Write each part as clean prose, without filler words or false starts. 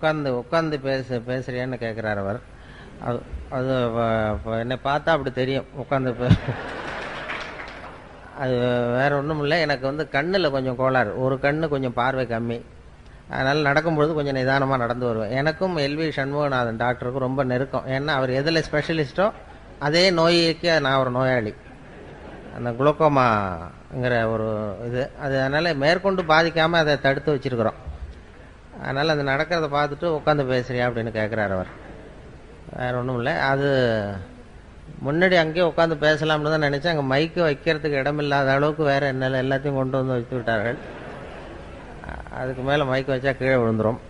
உட்காந்து உட்காந்து பேசுறியான்னு கேட்குறார் அவர். அது அது என்னை பார்த்தா அப்படி தெரியும் உட்காந்து அது வேற ஒன்றும் இல்லை. எனக்கு வந்து கண்ணில் கொஞ்சம் கோளாறு, ஒரு கண்ணு கொஞ்சம் பார்வை கம்மி. அதனால் நடக்கும்பொழுது கொஞ்சம் நிதானமாக நடந்து வருவேன். எனக்கும் எல்வி சண்முகநாதன் டாக்டருக்கும் ரொம்ப நெருக்கம். ஏன்னா அவர் எதில் ஸ்பெஷலிஸ்ட்டோ அதே நோய்க்கு நான் ஒரு நோயாளி. அந்த குளோக்கோமாங்கிற ஒரு இது அது, அதனால் மேற்கொண்டு பாதிக்காமல் அதை தடுத்து வச்சுருக்குறோம். அதனால் அது நடக்கிறத பார்த்துட்டு உட்காந்து பேசுறியா அப்படின்னு கேட்குறாரு அவர். வேறு ஒன்றும் இல்லை. அது முன்னாடி அங்கேயே உட்காந்து பேசலாம்னு தான் நினச்சேன். அங்கே மைக்கு வைக்கிறதுக்கு இடமில்லாத அளவுக்கு வேறு என்ன எல்லாத்தையும் கொண்டு வந்து வச்சு விட்டார்கள். அதுக்கு மேலே மைக்கு வச்சா கீழே விழுந்துடும்.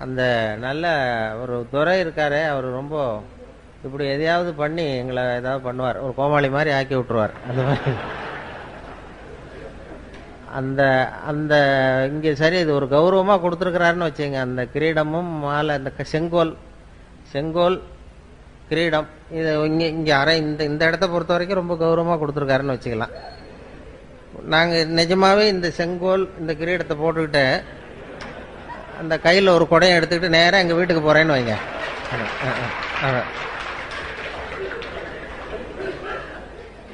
அந்த நல்ல ஒரு துறை இருக்காரே, அவர் ரொம்ப இப்படி எதையாவது பண்ணி எங்களை ஏதாவது பண்ணுவார், ஒரு கோமாளி மாதிரி ஆக்கி விட்டுருவார். அந்த மாதிரி அந்த அந்த இங்கே சரி இது ஒரு கௌரவமாக கொடுத்துருக்குறாருன்னு வச்சுங்க. அந்த கிரீடமும் மாலை, அந்த செங்கோல் கிரீடம், இது இங்கே அரை இந்த இடத்த பொறுத்த வரைக்கும் ரொம்ப கௌரவமாக கொடுத்துருக்காருன்னு வச்சுக்கலாம். நாங்கள் நிஜமாகவே இந்த செங்கோல் இந்த கிரீடத்தை போட்டுக்கிட்டு அந்த கையில் ஒரு குடையை எடுத்துக்கிட்டு நேராக எங்கள் வீட்டுக்கு போகிறேன்னு வைங்க.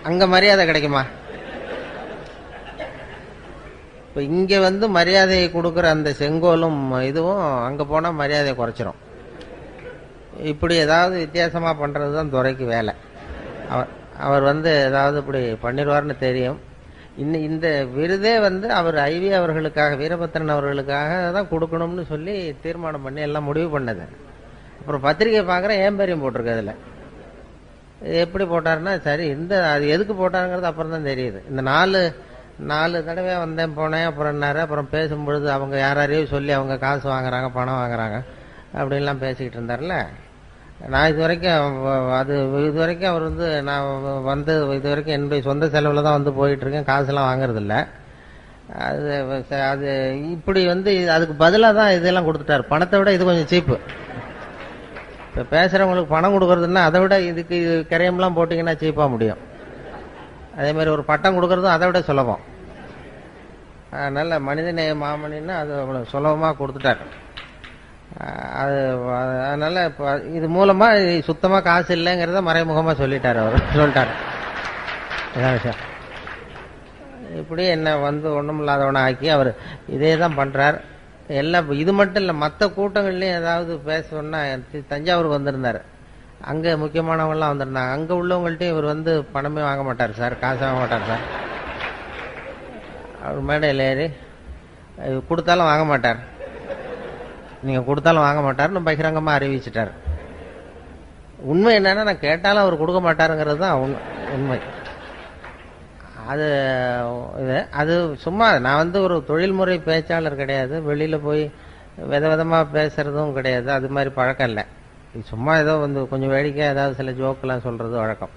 அங்கே மரியாதை கிடைக்குமா? இப்போ இங்கே வந்து மரியாதையை கொடுக்குற அந்த செங்கோலும் இதுவும் அங்கே போனால் மரியாதையை குறைச்சிரும். இப்படி ஏதாவது வித்தியாசமாக பண்ணுறது தான் துறைக்கு வேலை. அவர் வந்து ஏதாவது இப்படி பண்ணிடுவார்னு தெரியும். இந்த விருதே வந்து அவர் ஐவி அவர்களுக்காக, வீரபத்திரன் அவர்களுக்காக தான் கொடுக்கணும்னு சொல்லி தீர்மானம் பண்ணி எல்லாம் முடிவு பண்ணது. அப்புறம் பத்திரிகை பார்க்குறேன், ஏன் பேரையும் போட்டிருக்கு. அதில் எப்படி போட்டாருன்னா சரி, அது எதுக்கு போட்டாருங்கிறது அப்புறம் தான் தெரியுது. இந்த நாலு தடவை வந்தேன் போனேன், அப்புறம் என்னாரு, அப்புறம் பேசும்பொழுது அவங்க யாரையும் சொல்லி அவங்க காசு வாங்குறாங்க, பணம் வாங்குறாங்க அப்படின்லாம் பேசிக்கிட்டு இருந்தார்ல. நான் இது வரைக்கும் அவர் வந்து நான் வந்து இது வரைக்கும் என்னுடைய சொந்த செலவில் தான் வந்து போயிட்டுருக்கேன், காசுலாம் வாங்குறதில்ல. அது இப்படி வந்து அதுக்கு பதிலாக தான் இதெல்லாம் கொடுத்துட்டார். பணத்தை விட இது கொஞ்சம் சீப்பு. இப்போ பேசுகிறவங்களுக்கு பணம் கொடுக்குறதுன்னா அதை விட இதுக்கு கரையம்லாம் போட்டிங்கன்னா சீப்பாக முடியும். அதே மாதிரி ஒரு பட்டம் கொடுக்குறதும் அதை விட சுலபம். அதனால் மனிதநேய மாமணின்னா அது அவ்வளோ சுலபமாக கொடுத்துட்டார். அதனால் இப்போ இது மூலமாக சுத்தமாக காசு இல்லைங்கிறத மறைமுகமாக சொல்லிட்டார். இதான் விஷயம். இப்படி என்ன வந்து ஒன்றும் இல்லாதவனை ஆக்கி அவர் இதே தான் பண்ணுறார். எல்லாம் இது மட்டும் இல்லை, மற்ற கூட்டங்கள்லேயும் ஏதாவது பேசணுன்னா தஞ்சாவூருக்கு வந்திருந்தார். அங்கே முக்கியமானவங்களாம் வந்திருந்தாங்க. அங்கே உள்ளவங்கள்ட்டையும் இவர் வந்து பணமே வாங்க மாட்டார் சார், காசு வாங்க மாட்டார் சார். அவர் மேடையில் ஏறி கொடுத்தாலும் வாங்க மாட்டார், நீங்கள் கொடுத்தாலும் வாங்க மாட்டார்னு பகிரங்கமாக அறிவிச்சிட்டார். உண்மை என்னன்னா, நான் கேட்டாலும் அவர் கொடுக்க மாட்டாருங்கிறது தான் உண்மை. அது சும்மா நான் வந்து ஒரு தொழில்முறை பேச்சாளர் கிடையாது, வெளியில் போய் விதமாக பேசுகிறதும் கிடையாது, அது மாதிரி பழக்கம் இல்லை. சும்மா ஏதோ வந்து கொஞ்சம் வேடிக்கை ஏதாவது சில ஜோக்கெல்லாம் சொல்கிறது வழக்கம்.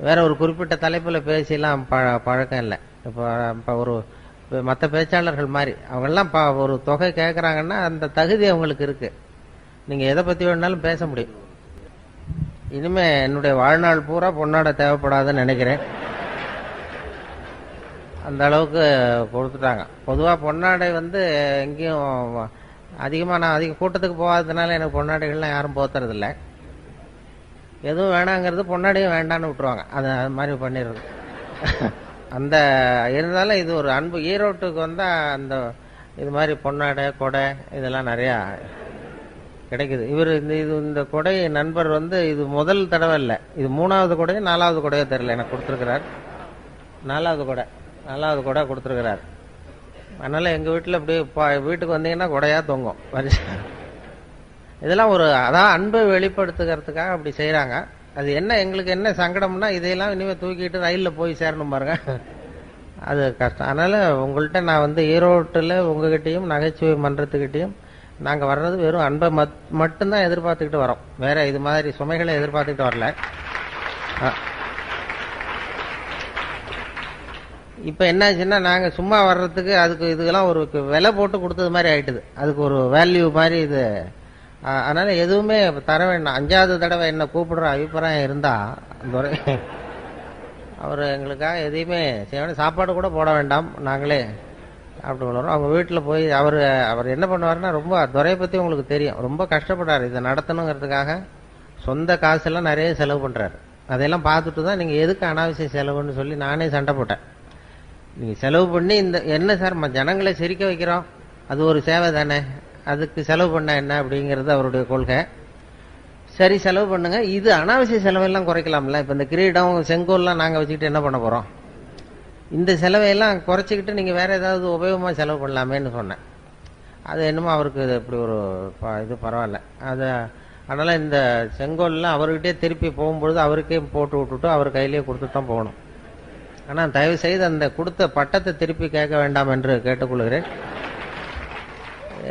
வேற ஒரு குறிப்பிட்ட தலைப்பில் பேசிலாம் பழக்கம் இல்லை. இப்போ ஒரு மற்ற பேச்சாளர்கள் மாதிரி அவங்கெல்லாம் ஒரு தொகை கேட்குறாங்கன்னா அந்த தகுதி அவங்களுக்கு இருக்குது. நீங்கள் எதை பற்றி வேணாலும் பேச முடியும். இனிமேல் என்னுடைய வாழ்நாள் பூரா பொன்னாடை தேவைப்படாதுன்னு நினைக்கிறேன். அந்த அளவுக்கு கொடுத்துட்டாங்க. பொதுவாக பொன்னாடை வந்து எங்கேயும் அதிகமாக நான் அதிக கூட்டத்துக்கு போகாததுனால எனக்கு பொன்னாடைகள்லாம் யாரும் போத்துறதில்ல. எதுவும் வேணாங்கிறது பொன்னாடையும் வேண்டான்னு விட்டுருவாங்க. அது மாதிரி பண்ணிடுறது. அந்த இருந்தாலும் இது ஒரு அன்பு. ஈரோட்டுக்கு வந்தால் அந்த இது மாதிரி பொன்னாடை கொடை இதெல்லாம் நிறையா கிடைக்குது. இந்த கொடை நண்பர் வந்து இது முதல் தடவை இல்லை, இது 3வது கொடையோ 4வது கொடையோ தெரியல, எனக்கு கொடுத்துருக்கிறார். 4வது கொடை கொடுத்துருக்கிறார். அதனால் எங்கள் வீட்டில் அப்படியே வீட்டுக்கு வந்தீங்கன்னா கொடையாக தொங்கும். இதெல்லாம் அதான் அன்பை வெளிப்படுத்துகிறதுக்காக அப்படி செய்கிறாங்க. அது என்ன எங்களுக்கு என்ன சங்கடம்னா, இதையெல்லாம் இனிமேல் தூக்கிட்டு ரயிலில் போய் சேரணும் பாருங்க, அது கஷ்டம். அதனால் உங்கள்கிட்ட நான் வந்து ஈரோட்டில் உங்ககிட்டையும் நகைச்சுவை மன்றத்துக்கிட்டையும் நாங்கள் வர்றது வெறும் அன்பை மட்டும்தான் எதிர்பார்த்துக்கிட்டு வரோம். வேற இது மாதிரி சுமைகளை எதிர்பார்த்துக்கிட்டு வரல. இப்போ என்னாச்சுன்னா, நாங்கள் சும்மா வர்றதுக்கு அதுக்கு இதுக்கெல்லாம் ஒரு விலை போட்டு கொடுத்தது மாதிரி ஆயிட்டுது. அதுக்கு ஒரு வேல்யூ மாதிரி இது. அதனால எதுவுமே தர வேண்டாம். 5வது தடவை என்ன கூப்பிடுற அபிப்பிராயம் இருந்தா அவர் எங்களுக்காக எதையுமே செய்ய, சாப்பாடு கூட போட வேண்டாம், நாங்களே அப்படி வளரும். அவங்க வீட்டில் போய் அவர் அவர் என்ன பண்ணுவாருன்னா, ரொம்ப துறையை பற்றி உங்களுக்கு தெரியும், ரொம்ப கஷ்டப்படுறாரு இதை நடத்தணுங்கிறதுக்காக. சொந்த காசெல்லாம் நிறைய செலவு பண்ணுறாரு. அதையெல்லாம் பார்த்துட்டு தான் நீங்கள் எதுக்கு அனாவசிய செலவுன்னு சொல்லி நானே சண்டை போட்டேன். நீங்கள் செலவு பண்ணி இந்த என்ன சார் ஜனங்களை சிரிக்க வைக்கிறோம், அது ஒரு சேவை தானே, அதுக்கு செலவு பண்ண என்ன அப்படிங்கிறது அவருடைய கொள்கை. சரி செலவு பண்ணுங்க, இது அனாவசிய செலவெல்லாம் குறைக்கலாம்ல. இப்போ இந்த கிரீடம் செங்கோல்லாம் நாங்கள் வச்சுக்கிட்டு என்ன பண்ண போகிறோம், இந்த செலவையெல்லாம் குறைச்சிக்கிட்டு நீங்கள் வேறு ஏதாவது உபயோகமாக செலவு பண்ணலாமேன்னு சொன்னேன். அது என்னமோ அவருக்கு இப்படி ஒரு இது பரவாயில்ல. அதை அதனால் இந்த செங்கோல்லாம் அவர்கிட்டே திருப்பி போகும்பொழுது அவருக்கே போட்டு விட்டுட்டு அவர் கையிலேயே கொடுத்துட்டு தான் போகணும். ஆனால் தயவு செய்து அந்த கொடுத்த பட்டத்தை திருப்பி கேட்க வேண்டாம் என்று கேட்டுக்கொள்கிறேன்.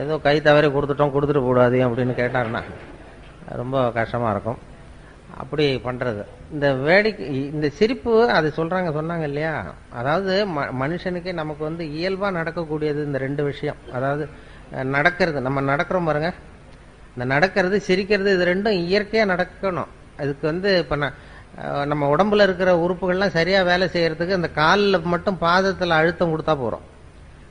ஏதோ கை தவறி கொடுத்துட்டு போடாது அப்படின்னு கேட்டாருன்னா ரொம்ப கஷ்டமாக இருக்கும். அப்படி பண்ணுறது இந்த வேடிக்கை, இந்த சிரிப்பு அது சொன்னாங்க இல்லையா, அதாவது மனுஷனுக்கே நமக்கு வந்து இயல்பாக நடக்கக்கூடியது இந்த ரெண்டு விஷயம். அதாவது நடக்கிறது, நம்ம நடக்கிறோம் பாருங்க, இந்த நடக்கிறது சிரிக்கிறது, இது ரெண்டும் இயற்கையாக நடக்கணும். அதுக்கு வந்து இப்போ நம்ம உடம்புல இருக்கிற உறுப்புகள்லாம் சரியாக வேலை செய்யறதுக்கு அந்த காலில் மட்டும் பாதத்தில் அழுத்தம் கொடுத்தா போகிறோம்.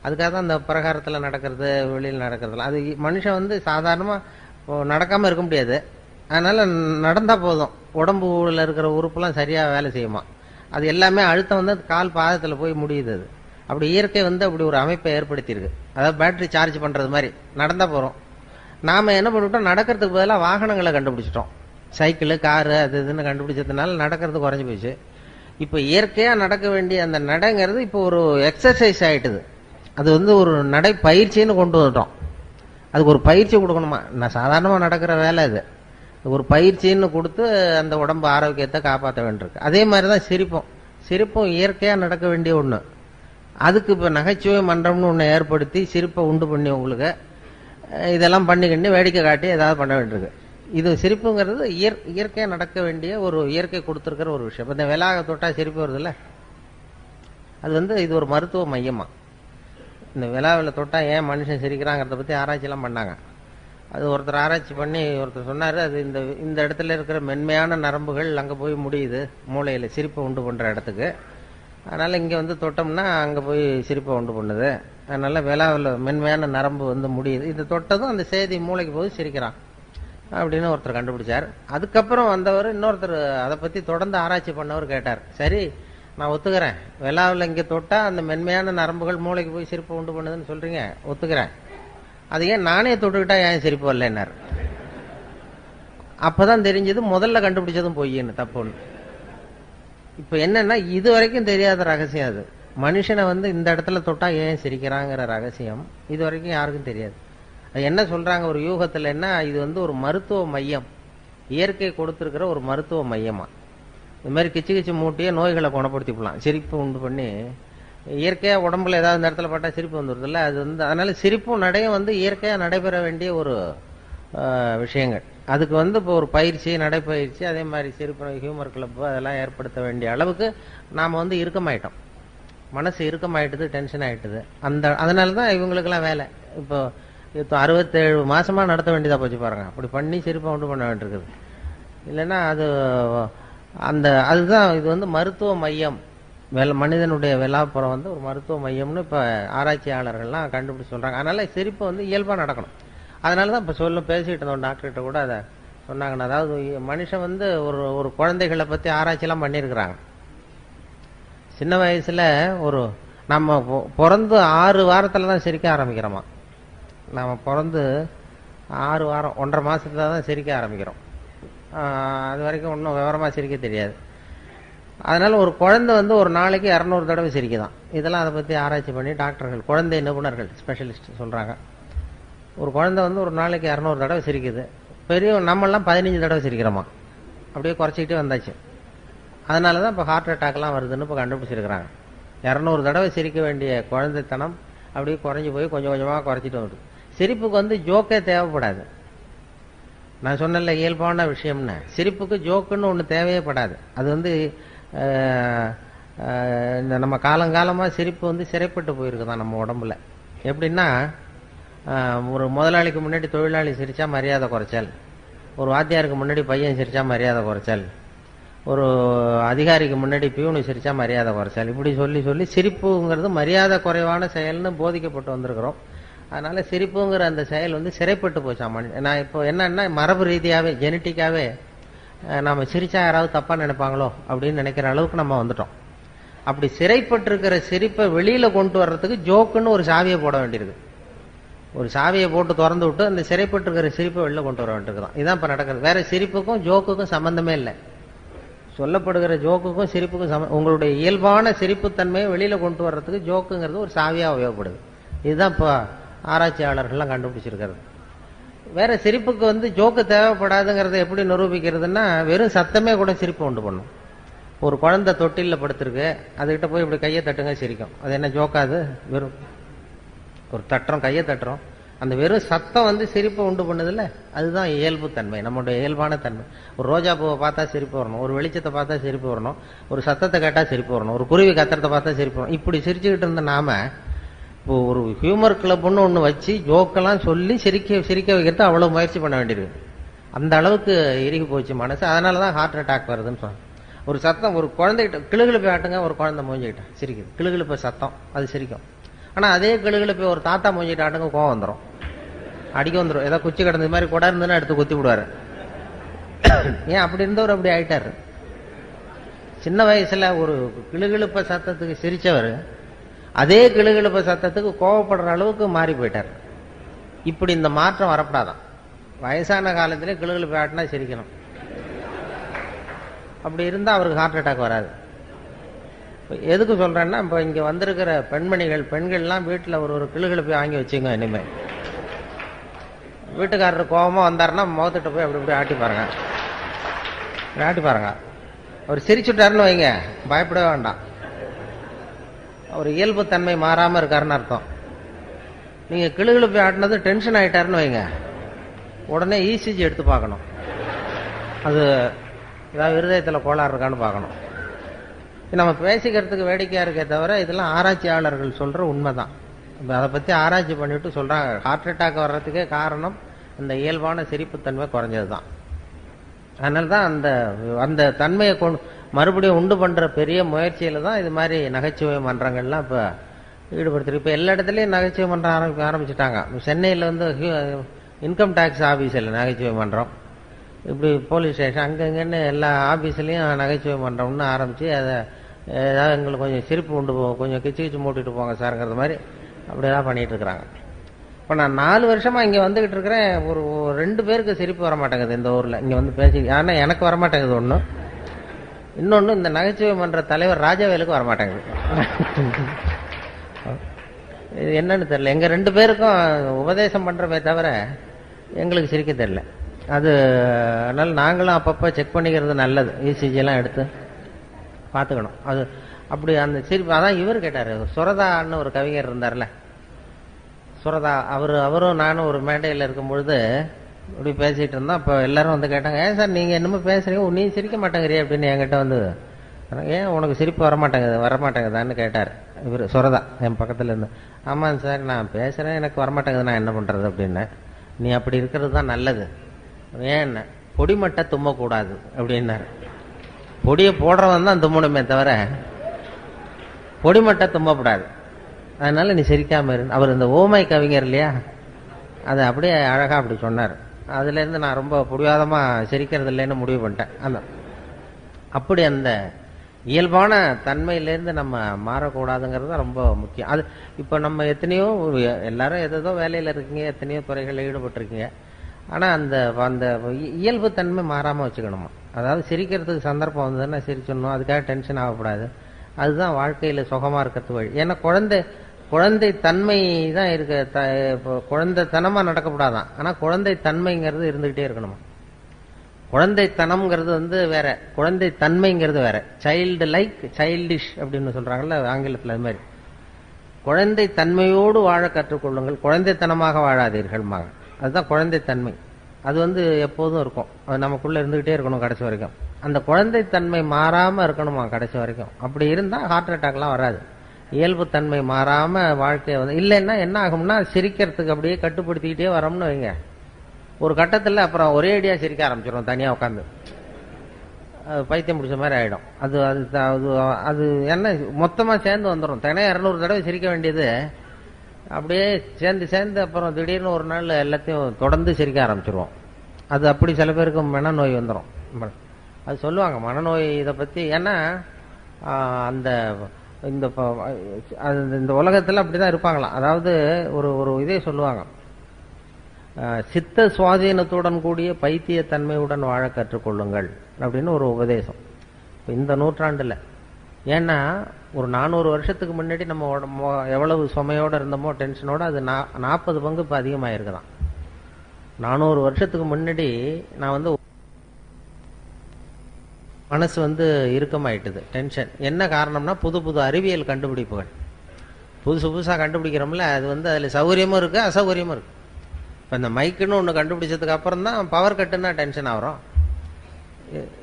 அதுக்காக தான் இந்த பிரகாரத்தில் நடக்கிறது, வெளியில் நடக்கிறதுலாம். அது மனுஷன் வந்து சாதாரணமாக நடக்காமல் இருக்க முடியாது. அதனால் நடந்தால் போதும், உடம்புல இருக்கிற உறுப்புலாம் சரியாக வேலை செய்யுமா. அது எல்லாமே அழுத்தம் வந்து கால் பாதத்தில் போய் முடியுது. அது அப்படி இயற்கை வந்து அப்படி ஒரு அமைப்பை ஏற்படுத்தியிருக்கு. அதாவது பேட்டரி சார்ஜ் பண்ணுறது மாதிரி நடந்தால் போகிறோம். நாம் என்ன பண்ணிவிட்டோம், நடக்கிறதுக்கு பதிலாக வாகனங்களை கண்டுபிடிச்சிட்டோம். சைக்கிளு, காரு, அது இதுன்னு கண்டுபிடிச்சதுனால நடக்கிறது குறைஞ்சி போச்சு. இப்போ இயற்கையாக நடக்க வேண்டிய அந்த நடைங்கிறது இப்போ ஒரு எக்ஸசைஸ் ஆகிட்டுது. அது வந்து ஒரு நடை பயிற்சின்னு கொண்டு வந்துட்டோம். அதுக்கு ஒரு பயிற்சி கொடுக்கணுமா, நான் சாதாரணமாக நடக்கிற வேலை அது ஒரு பயிற்சின்னு கொடுத்து அந்த உடம்பு ஆரோக்கியத்தை காப்பாற்ற வேண்டியிருக்கு. அதே மாதிரி தான் சிரிப்பும் இயற்கையாக நடக்க வேண்டிய ஒன்று. அதுக்கு இப்போ நகைச்சுவை மன்றம்னு ஒன்று ஏற்படுத்தி சிரிப்பை உண்டு பண்ணி உங்களுக்கு இதெல்லாம் பண்ணிக்கிட்டு வேடிக்கை காட்டி ஏதாவது பண்ண வேண்டியிருக்கு. இது சிரிப்புங்கிறது இயற்கையாக நடக்க வேண்டிய ஒரு இயற்கை கொடுத்துருக்கிற ஒரு விஷயம். இந்த விலாக தொட்டா சிரிப்பு வருதுல்ல, அது வந்து இது ஒரு மருத்துவ மையமா. இந்த விழாவில் தொட்டால் ஏன் மனுஷன் சிரிக்கிறாங்கிறத பற்றி ஆராய்ச்சிலாம் பண்ணாங்க. அது ஒருத்தர் ஆராய்ச்சி பண்ணி ஒருத்தர் சொன்னார், அது இந்த இடத்துல இருக்கிற மென்மையான நரம்புகள் அங்கே போய் முடியுது, மூளையில் சிரிப்பை உண்டு பண்ணுற இடத்துக்கு. அதனால் இங்கே வந்து தொட்டோம்னா அங்கே போய் சிரிப்பை உண்டு பண்ணுது. அதனால் விழாவில் மென்மையான நரம்பு வந்து முடியுது, இது தொட்டதும் அந்த செய்தி மூளைக்கு போய் சிரிக்கிறான் அப்படின்னு ஒருத்தர் கண்டுபிடிச்சார். அதுக்கப்புறம் வந்தவர் இன்னொருத்தர் அதை பற்றி தொடர்ந்து ஆராய்ச்சி பண்ணவர் கேட்டார், சரி நான் ஒத்துக்கிறேன், விழாவில் இங்கே தொட்டால் அந்த மென்மையான நரம்புகள் மூளைக்கு போய் சிரிப்பை உண்டு பண்ணுதுன்னு சொல்கிறீங்க, ஒத்துக்கிறேன். அது ஏன் நானே தொட்டுக்கிட்டா ஏன் சிரிப்பு வரலன்னார். அப்போதான் தெரிஞ்சது முதல்ல கண்டுபிடிச்சதும் பொய்ன்னு, தப்புன்னு. இப்போ என்னன்னா இது வரைக்கும் தெரியாத ரகசியம். அது மனுஷனை வந்து இந்த இடத்துல தொட்டா ஏன் சிரிக்கிறாங்கிற ரகசியம் இது வரைக்கும் யாருக்கும் தெரியாது. அது என்ன சொல்றாங்க ஒரு யூகத்தில், என்ன இது வந்து ஒரு மருத்துவ மையம், இயற்கை கொடுத்துருக்கிற ஒரு மருத்துவ மையமா. இது மாதிரி கிச்சு மூட்டியே நோய்களை குணப்படுத்திக்கலாம் சிரிப்பு உண்டு பண்ணி. இயற்கையாக உடம்புல ஏதாவது இந்த இடத்துல பட்டா சிரிப்பு வந்துடுதுல்ல, அது வந்து அதனால சிரிப்பும் நடையும் வந்து இயற்கையாக நடைபெற வேண்டிய ஒரு விஷயங்கள். அதுக்கு வந்து இப்போ ஒரு பயிற்சி, நடைப்பயிற்சி, அதே மாதிரி சிரிப்பு ஹியூமர் கிளப்பு அதெல்லாம் ஏற்படுத்த வேண்டிய அளவுக்கு நாம் வந்து இறுக்கமாயிட்டோம். மனசு இறுக்கமாயிட்டுது, டென்ஷன் ஆகிட்டுது. அதனால தான் இவங்களுக்கெல்லாம் வேலை. இப்போ 67 மாசமாக நடத்த வேண்டியதாக போச்சு பாருங்க. அப்படி பண்ணி சிரிப்பை உண்டு பண்ண வேண்டியிருக்குது. இல்லைன்னா அதுதான் இது வந்து மருத்துவ மையம். மனிதனுடைய விழாப்புறம் வந்து ஒரு மருத்துவ மையம்னு இப்போ ஆராய்ச்சியாளர்கள்லாம் கண்டுபிடிச்சு சொல்கிறாங்க. அதனால் சிரிப்பு வந்து இயல்பாக நடக்கணும். அதனால தான் இப்போ பேசிகிட்டு இருந்தோம் டாக்டர்கிட்ட கூட அதை சொன்னாங்கன்னு. அதாவது மனுஷன் வந்து ஒரு குழந்தைகளை பற்றி ஆராய்ச்சிலாம் பண்ணியிருக்கிறாங்க. சின்ன வயசில் நம்ம பிறந்து 6 வாரத்தில் தான் சிரிக்க ஆரம்பிக்கிறோமா. நம்ம பிறந்து 6 வாரம் 1.5 மாதத்துல தான் சிரிக்க ஆரம்பிக்கிறோம். அது வரைக்கும் ஒன்றும் விவரமாக சிரிக்க தெரியாது. அதனால் ஒரு குழந்தை வந்து ஒரு நாளைக்கு 200 தடவை சிரிக்குதான். இதெல்லாம் அதை பற்றி ஆராய்ச்சி பண்ணி டாக்டர்கள், குழந்தை நிபுணர்கள், ஸ்பெஷலிஸ்ட் சொல்கிறாங்க. ஒரு குழந்தை வந்து ஒரு நாளைக்கு 200 தடவை சிரிக்குது. நம்மெல்லாம் 15 தடவை சிரிக்கிறோமா. அப்படியே குறைச்சிக்கிட்டே வந்தாச்சு. அதனால தான் இப்போ ஹார்ட் அட்டாக்லாம் வருதுன்னு இப்போ கண்டுபிடிச்சிருக்கிறாங்க. 200 தடவை சிரிக்க வேண்டிய குழந்தைத்தனம் அப்படியே குறைஞ்சி போய் கொஞ்சம் கொஞ்சமாக குறைச்சிட்டு வருது. சிரிப்புக்கு வந்து ஜோக்கே தேவைப்படாது. நான் சொன்னல இயல்பான விஷயம்னு, சிரிப்புக்கு ஜோக்குன்னு ஒன்று தேவையே படாது. அது வந்து இந்த நம்ம காலங்காலமாக சிரிப்பு வந்து சிறைப்பட்டு போயிருக்குதான் நம்ம உடம்புல. எப்படின்னா, ஒரு முதலாளிக்கு முன்னாடி தொழிலாளி சிரித்தா மரியாதை குறைச்சல், ஒரு வாத்தியாருக்கு முன்னாடி பையன் சிரித்தா மரியாதை குறைச்சல், ஒரு அதிகாரிக்கு முன்னாடி பியூனு சிரிச்சா மரியாதை குறைச்சல், இப்படி சொல்லி சொல்லி சிரிப்புங்கிறது மரியாதை குறைவான செயல்னு போதிக்கப்பட்டு வந்திருக்கிறோம். அதனால சிரிப்புங்கிற அந்த செயல் வந்து சிறைப்பட்டு போச்சாமா. நான் இப்போ என்னன்னா மரபு ரீதியாவே ஜெனட்டிக்காவே நாம சிரிச்சா யாராவது தப்பா நினைப்பாங்களோ அப்படின்னு நினைக்கிற அளவுக்கு நம்ம வந்துட்டோம். அப்படி சிறைப்பட்டிருக்கிற சிரிப்பை வெளியில கொண்டு வர்றதுக்கு ஜோக்குன்னு ஒரு சாவியை போட வேண்டியிருக்கு. ஒரு சாவியை போட்டு திறந்து விட்டு அந்த சிறைப்பட்டிருக்கிற சிரிப்பை வெளில கொண்டு வர வேண்டியிருக்குதான். இதுதான் இப்ப நடக்கிறது. வேற சிரிப்புக்கும் ஜோக்குக்கும் சம்பந்தமே இல்லை. சொல்லப்படுகிற ஜோக்குக்கும் சிரிப்புக்கும் உங்களுடைய இயல்பான சிரிப்புத்தன்மையை வெளியில கொண்டு வர்றதுக்கு ஜோக்குங்கிறது ஒரு சாவியா உபயோகப்படுது. இதுதான் இப்போ ஆராய்ச்சியாளர்கள்லாம் கண்டுபிடிச்சிருக்கிறது. வேற சிரிப்புக்கு வந்து ஜோக்கு தேவைப்படாதுங்கிறத எப்படி நிரூபிக்கிறதுன்னா, வெறும் சத்தமே கூட சிரிப்பு உண்டு பண்ணும். ஒரு குழந்தை தொட்டில படுத்திருக்கு, அதுகிட்ட போய் இப்படி கையை தட்டுங்க சிரிக்கும். அது என்ன ஜோக்காது? வெறும் ஒரு தட்டுறோம், கையை தட்டுறோம், அந்த வெறும் சத்தம் வந்து சிரிப்பை உண்டு பண்ணுதில்ல, அதுதான் இயல்பு தன்மை, நம்மளுடைய இயல்பான தன்மை. ஒரு ரோஜா பூவை பார்த்தா சிரிப்பு வரணும், ஒரு வெளிச்சத்தை பார்த்தா சிரிப்பு வரணும், ஒரு சத்தத்தை கேட்டா சிரிப்பு வரணும், ஒரு குருவி கத்துறதை பார்த்தா சிரிப்பு வரணும். இப்படி சிரிச்சுக்கிட்டு இருந்த நாம இப்போ ஒரு ஹியூமர் கிளப்னு ஒன்று வச்சு ஜோக்கெல்லாம் சொல்லி சிரிக்க வைக்கிறது அவ்வளவு முயற்சி பண்ண வேண்டியிருக்கு. அந்த அளவுக்கு இறுகி போச்சு மனசு. அதனாலதான் ஹார்ட் அட்டாக் வருதுன்னு சொன்னாங்க. ஒரு சத்தம், ஒரு குழந்தைகிட்ட கிளுகிழப்பை ஆட்டுங்க, ஒரு குழந்தை மூஞ்சிக்கிட்ட சிரிக்குது, கிளுகிழப்பை சத்தம் அது சிரிக்கும். ஆனா அதே கிளுகிழப்பை ஒரு தாத்தா மூஞ்சிக்கிட்ட ஆட்டுங்க, கோவம் வந்துடும், அடிக்க வந்துடும். ஏதாவது குச்சி கிடந்த மாதிரி கூட இருந்துன்னு எடுத்து குத்தி விடுவாரு. ஏன் அப்படி இருந்தவர் அப்படி ஆயிட்டாரு. சின்ன வயசுல ஒரு கிளுகிழப்ப சத்தத்துக்கு சிரிச்சவர் அதே கிளுகிழப்ப சத்தத்துக்கு கோவப்படுற அளவுக்கு மாறி போயிட்டார். இப்படி இந்த மாற்றம் வரப்படாதான். வயசான காலத்திலே கிளுகிழப்பை ஆட்டினா சிரிக்கணும். அப்படி இருந்தா அவருக்கு ஹார்ட் அட்டாக் வராது. எதுக்கு சொல்றேன்னா, இப்ப இங்க வந்திருக்கிற பெண்கள்லாம் வீட்டுல ஒரு கிளுகிழப்பை வாங்கி வச்சுங்க. இனிமே வீட்டுக்காரர் கோபமா வந்தாருன்னா முகத்திட்ட போய் அப்படி இப்படி ஆட்டி பாருங்க. அவர் சிரிச்சுட்டாருன்னு வைங்க, பயப்படவே வேண்டாம். அவர் இயல்பு தன்மை மாறாம இருக்காருன்னு அர்த்தம். நீங்க கிளுகிழப்பை ஆட்டினது டென்ஷன் ஆயிட்டாருன்னு வைங்க, உடனே இசிஜி எடுத்து பார்க்கணும். அது ஏதாவது இருதயத்தில் கோளாறு இருக்கான்னு பார்க்கணும். நம்ம பேசிக்கிறதுக்கு வேடிக்கையா இருக்கே தவிர இதெல்லாம் ஆராய்ச்சியாளர்கள் சொல்ற உண்மைதான். அதை பத்தி ஆராய்ச்சி பண்ணிட்டு சொல்றாங்க, ஹார்ட் அட்டாக் வர்றதுக்கே காரணம் அந்த இயல்பான சிரிப்புத்தன்மை குறைஞ்சதுதான். அதனால்தான் அந்த தன்மையை மறுபடியும் உண்டு பண்ற பெரிய முயற்சியில தான் இது மாதிரி நகைச்சுவை மன்றங்கள்லாம் இப்ப ஈடுபடுத்து. இப்ப எல்லா இடத்துலயும் நகைச்சுவை மன்றம் ஆரம்பிச்சுட்டாங்க. சென்னையில வந்து இன்கம் டேக்ஸ் ஆபீஸ்ல நகைச்சுவை மன்றம், இப்படி போலீஸ் ஸ்டேஷன் அங்கங்கன்னு எல்லா ஆபீஸ்லயும் நகைச்சுவை மன்றம்னு ஆரம்பிச்சு அதை ஏதாவது எங்களுக்கு கொஞ்சம் சிரிப்பு உண்டு கொஞ்சம் கிச்சு மூட்டிட்டு போங்க சார்ங்கிறது மாதிரி அப்படியெல்லாம் பண்ணிட்டு இருக்கிறாங்க. இப்ப நான் 4 வருஷமா இங்க வந்துகிட்டு இருக்கிறேன். ஒரு 2 பேருக்கு சிரிப்பு வர மாட்டேங்குது இந்த ஊர்ல. இங்க வந்து பேசி, ஆனா எனக்கு வரமாட்டேங்குது ஒண்ணு. இன்னொன்னு, இந்த நகைச்சுவை மன்ற தலைவர் ராஜவேலுக்கு வரமாட்டேங்குது. இது என்னன்னு தெரியல. எங்க 2 பேருக்கும் உபதேசம் பண்றமே தவிர எங்களுக்கு சிரிக்க தெரியல. அது அதனால நாங்களும் அப்பப்ப செக் பண்ணிக்கிறது நல்லது. இசிஜி எல்லாம் எடுத்து பாத்துக்கணும். அது அப்படி அந்த சிரிப்பு. அதான் இவர் கேட்டாரு, சுரதான்னு ஒரு கவிஞர் இருந்தார்ல, சுரதா, அவரும் நானும் ஒரு மேடையில் இருக்கும் பொழுது இப்படி பேசிட்டு இருந்தோம். அப்ப எல்லாரும் வந்து கேட்டாங்க, ஏன் சார் நீங்க என்னமோ பேசுறீங்க, நீ சிரிக்க மாட்டேங்கிறிய அப்படின்னு என்கிட்ட வந்து, ஏன் உனக்கு சிரிப்பு வரமாட்டேங்குதான்னு கேட்டார் இவர் சுரதா என் பக்கத்துல இருந்து. ஆமாங்க சார், நான் பேசுறேன், எனக்கு வரமாட்டேங்குது, நான் என்ன பண்றது அப்படின்னு. நீ அப்படி இருக்கிறது தான் நல்லது. ஏன் பொடிமட்டை தும்மக்கூடாது அப்படின்னாரு. பொடியை போடுறவன் தான் தும்மணுமே தவிர பொடிமட்டை தும்மக்கூடாது. அதனால நீ சிரிக்காம இரு. அவர் இந்த ஓமை கவிஞர் இல்லையா, அதை அப்படியே அழகா அப்படி சொன்னார். அதுல இருந்து நான் ரொம்ப புடிவாதமா சிரிக்கிறது இல்லைன்னு முடிவு பண்ணிட்டேன். அப்படி அந்த இயல்பான தன்மையிலேருந்து நம்ம மாறக்கூடாதுங்கிறது ரொம்ப முக்கியம். அது இப்ப நம்ம எத்தனையோ எல்லாரும் ஏதோ வேலையில இருக்கீங்க, எத்தனையோ துறைகளில் ஈடுபட்டிருக்கீங்க. ஆனா அந்த அந்த இயல்பு தன்மை மாறாம வச்சுக்கணுமா. அதாவது சிரிக்கிறதுக்கு சந்தர்ப்பம் வந்ததுன்னா சிரிச்சிடணும், அதுக்காக டென்ஷன் ஆகக்கூடாது. அதுதான் வாழ்க்கையில சுகமா இருக்கிறது வழி. ஏன்னா குழந்தை தன்மை தான் இருக்க, குழந்தைத்தனமா நடக்கப்படாதான். ஆனா குழந்தை தன்மைங்கிறது இருந்துகிட்டே இருக்கணுமா. குழந்தைத்தனம்ங்கிறது வந்து வேற, குழந்தை தன்மைங்கிறது வேற. சைல்டு லைக் சைல்டிஷ் அப்படின்னு சொல்றாங்கல்ல ஆங்கிலத்தில், அது மாதிரி குழந்தை தன்மையோடு வாழ கற்றுக்கொள்ளுங்கள், குழந்தைத்தனமாக வாழாதீர்கள். அதுதான் குழந்தைத்தன்மை. அது வந்து எப்போதும் இருக்கும், அது நமக்குள்ள இருந்துகிட்டே இருக்கணும் கடைசி வரைக்கும். அந்த குழந்தைத்தன்மை மாறாம இருக்கணுமா கடைசி வரைக்கும். அப்படி இருந்தா ஹார்ட் அட்டாக்லாம் வராது. இயல்பு தன்மை மாறாம வாழ்க்கையை வந்து இல்லைன்னா என்ன ஆகும்னா, சிரிக்கிறதுக்கு அப்படியே கட்டுப்படுத்திக்கிட்டே வரோம்னு வைங்க, ஒரு கட்டத்தில் அப்புறம் ஒரே அடியா சிரிக்க ஆரம்பிச்சிடும் தனியா உட்காந்து. பைத்தியம் பிடிச்ச மாதிரி ஆகிடும். அது அது அது அது என்ன மொத்தமாக சேர்ந்து வந்துடும். தினம் 200 தடவை சிரிக்க வேண்டியது அப்படியே சேர்ந்து அப்புறம் திடீர்னு ஒரு நாள் எல்லாத்தையும் தொடர்ந்து சிரிக்க ஆரம்பிச்சிருவோம். அது அப்படி சில பேருக்கு மனநோய் வந்துடும். அது சொல்லுவாங்க மனநோய் இதை பற்றி. ஏன்னா அந்த இந்த உலகத்தில் அப்படிதான் இருப்பாங்களாம். அதாவது ஒரு இதே சொல்லுவாங்க, சித்த சுவாதீனத்துடன் கூடிய பைத்தியத்தன்மையுடன் வாழ கற்றுக்கொள்ளுங்கள் அப்படின்னு ஒரு உபதேசம் இந்த நூற்றாண்டில். ஏன்னா ஒரு 400 வருஷத்துக்கு முன்னாடி நம்ம எவ்வளவு சுமையோடு இருந்தோமோ டென்ஷனோட அது 40 பங்கு இப்போ அதிகமாகிருக்குதான். 400 வருஷத்துக்கு முன்னாடி நான் மனசு இறுக்கமாயிட்டுது, டென்ஷன். என்ன காரணம்னா புது அறிவியல் கண்டுபிடிப்புகள் புதுசாக கண்டுபிடிக்கிறோம்ல, அது அதில் சௌகரியமும் இருக்குது அசௌகரியமும் இருக்குது. இப்போ இந்த மைக்குன்னு ஒன்று கண்டுபிடிச்சதுக்கு அப்புறம் தான் பவர் கட்டுன்னா டென்ஷன் ஆகிறோம்.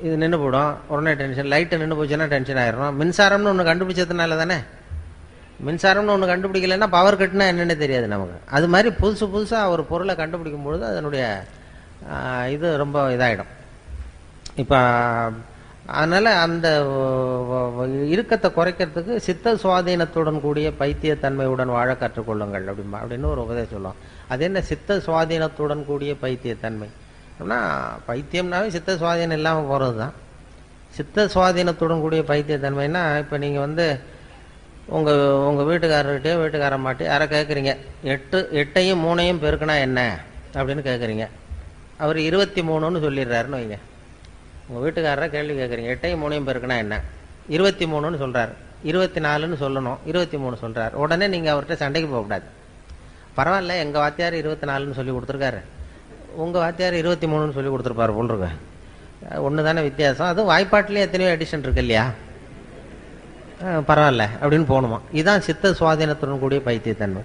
இது நின்று போடும் உடனே டென்ஷன். லைட்டு நின்று போச்சுன்னா டென்ஷன் ஆயிடும். மின்சாரம்னு ஒன்று கண்டுபிடிச்சதுனால தானே. மின்சாரம்னு ஒன்று கண்டுபிடிக்கலைன்னா பவர் கட்டுனா என்னென்னு தெரியாது நமக்கு. அது மாதிரி புதுசாக ஒரு பொருளை கண்டுபிடிக்கும் பொழுது அதனுடைய இது ரொம்ப இதாகிடும். இப்போ அதனால் அந்த இறுக்கத்தை குறைக்கிறதுக்கு சித்த சுவாதீனத்துடன் கூடிய பைத்தியத்தன்மையுடன் வாழ கற்றுக்கொள்ளுங்கள் அப்படின்னு ஒரு உபதேசம் சொல்லுவோம். அது என்ன சித்த சுவாதீனத்துடன் கூடிய பைத்தியத்தன்மை அப்படின்னா, பைத்தியம்னாவே சித்த சுவாதீனம் இல்லாமல் போகிறது தான். சித்த சுவாதீனத்துடன் கூடிய பைத்தியத்தன்மைன்னா, இப்போ நீங்கள் உங்கள் வீட்டுக்காரர்கிட்டயோ வீட்டுக்காரம்மாட்டே யாரை கேட்குறீங்க, 8ஐயும் 3ஐயும் பெருக்குனா என்ன அப்படின்னு கேட்குறீங்க. அவர் 23ன்னு சொல்லிடுறாருன்னு வைங்க. உங்கள் வீட்டுக்காரரை கேள்வி கேட்குறீங்க, 8ஐயும் 3ஐயும் பெருக்குனா என்ன, 23ன்னு சொல்கிறார். 24ன்னு சொல்லணும், 23 சொல்கிறார். உடனே நீங்கள் அவர்கிட்ட சண்டைக்கு போகக்கூடாது. பரவாயில்ல, எங்கள் வாத்தியார் 24ன்னு சொல்லி கொடுத்துருக்காரு, உங்கள் வாத்தியார் 23ன்னு சொல்லி கொடுத்துருப்பாரு போல் இருக்கு. ஒன்று தானே வித்தியாசம். அதுவும் வாய்ப்பாட்டிலேயே எத்தனையோ எடிஷன் இருக்கு இல்லையா, பரவாயில்ல அப்படின்னு போகணுமா. இதுதான் சித்த சுவாதீனத்துடன் கூடிய பைத்தியத்தன்மை.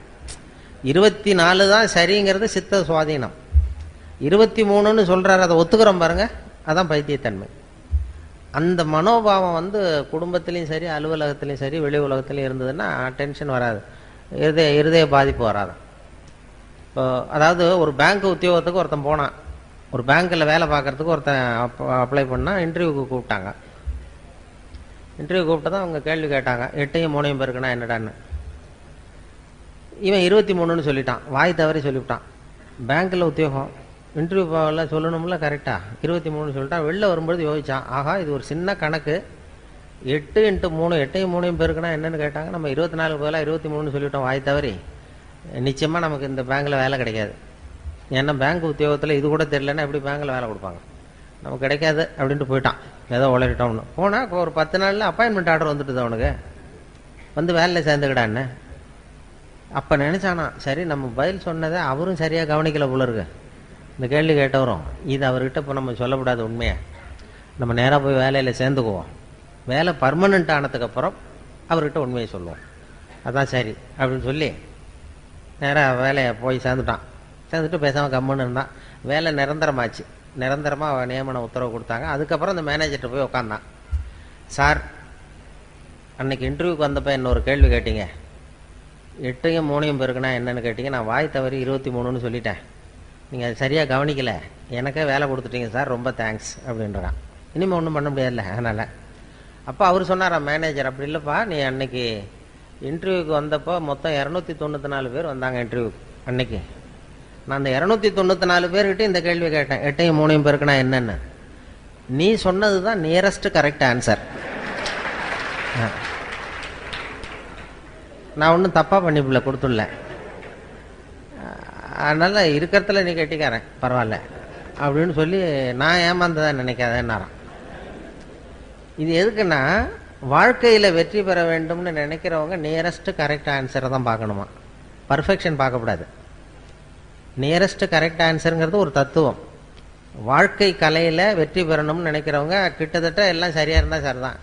24 தான் சரிங்கிறது சித்த சுவாதீனம். 23ன்னு சொல்கிறாரு, அதை ஒத்துக்கிறோம் பாருங்க, அதான் பைத்தியத்தன்மை. அந்த மனோபாவம் குடும்பத்திலையும் சரி அலுவலகத்திலையும் சரி வெளி உலகத்திலையும் இருந்ததுன்னா டென்ஷன் வராது, இருதய பாதிப்பு வராது. இப்போ அதாவது ஒரு பேங்க் உத்தியோகத்துக்கு ஒருத்தன் போனான், ஒரு பேங்க்கில் வேலை பார்க்குறதுக்கு ஒருத்தன் அப்ளை பண்ணால் இன்டர்வியூக்கு கூப்பிட்டாங்க. இன்டர்வியூ கூப்பிட்டு தான் அவங்க கேள்வி கேட்டாங்க, 8ஐயும் 3ஐயும் பெருக்குனா என்னடான்னு. இவன் 23ன்னு சொல்லிட்டான், வாய் தவறி சொல்லிவிட்டான். பேங்க்கில் உத்தியோகம், இன்டர்வியூ போகல சொல்லணும்ல கரெக்டாக, 23ன்னு சொல்லிட்டான். வெளில வரும்போது யோசிச்சான், ஆகா இது ஒரு சின்ன கணக்கு, 8 × 3 8ஐயும் 3ஐயும் பெருக்குனா என்னன்னு கேட்டாங்க, நம்ம 24 பதிலாக 23ன்னு சொல்லிவிட்டோம் வாய் தவறி. நிச்சயமாக நமக்கு இந்த பேங்க்கில் வேலை கிடைக்காது. ஏன்னா பேங்க் உத்தியோகத்தில் இது கூட தெரியலன்னா எப்படி பேங்க்கில் வேலை கொடுப்பாங்க, நமக்கு கிடைக்காது அப்படின்ட்டு போயிட்டான். ஏதோ உளறிட்டோம்னு போனால் ஒரு 10 நாளில் அப்பாயின்மெண்ட் ஆர்டர் வந்துட்டுது அவனுக்கு, வேலையில் சேர்ந்துக்கிடான்னு. அப்போ நினச்சானா, சரி நம்ம பதில் சொன்னதை அவரும் சரியாக கவனிக்கலை போல இருக்கு, இந்த கேள்வி கேட்டவரும். இது அவர்கிட்ட இப்போ நம்ம சொல்லக்கூடாது உண்மையை, நம்ம நேராக போய் வேலையில் சேர்ந்துக்குவோம். வேலை பர்மனெண்ட் ஆனதுக்கப்புறம் அவர்கிட்ட உண்மையை சொல்லுவோம், அதான் சரி அப்படின்னு சொல்லி நேராக வேலையை போய் சேர்ந்துட்டான். சேர்ந்துட்டு பேசாமல் கம்முன்னு இருந்தான். வேலை நிரந்தரமாச்சு, நிரந்தரமாக நியமன உத்தரவு கொடுத்தாங்க. அதுக்கப்புறம் அந்த மேனேஜர்கிட்ட போய் உட்காந்தான். சார், அன்னைக்கு இன்டர்வியூக்கு வந்தப்போ என்ன ஒரு கேள்வி கேட்டீங்க, 8ஐயும் 3ஐயும் பெருக்குனா என்னன்னு கேட்டீங்க, நான் வாய் தவறி 23ன்னு சொல்லிட்டேன், நீங்கள் அது சரியாக கவனிக்கலை, எனக்கே வேலை கொடுத்துட்டீங்க சார், ரொம்ப தேங்க்ஸ் அப்படின்றான். இனிமேல் ஒன்றும் பண்ண முடியாதுல்ல அதனால். அப்போ அவர் சொன்னாரா மேனேஜர், அப்படி இல்லைப்பா, நீ அன்னைக்கு இன்டர்வியூக்கு வந்தப்போ மொத்தம் 294 பேர் வந்தாங்க இன்டர்வியூக்கு அன்னைக்கு. நான் அந்த 294 பேர்கிட்ட இந்த கேள்வி கேட்டேன், 8ஐயும் 3ஐயும் பெருக்குனா என்னன்னு. நீ சொன்னது தான் நியரஸ்ட் கரெக்ட் ஆன்சர். நான் ஒன்றும் தப்பாக பண்ணிப்பில்ல, கொடுத்துடல. அதனால் இருக்கிறதுல நீ கெட்டிக்காரன் பரவாயில்ல அப்படின்னு சொல்லி நான் ஏமாந்ததான் நினைக்காதேன்னாரான். இது எதுக்குன்னா, வாழ்க்கையில் வெற்றி பெற வேண்டும்னு நினைக்கிறவங்க நியரஸ்ட் கரெக்ட் ஆன்சரை தான் பார்க்கணுமா, பர்ஃபெக்ஷன் பார்க்கக்கூடாது. நியரஸ்ட் கரெக்ட் ஆன்சருங்கிறது ஒரு தத்துவம். வாழ்க்கை கலையில் வெற்றி பெறணும்னு நினைக்கிறவங்க கிட்டத்தட்ட எல்லாம் சரியாக இருந்தால் சார் தான்.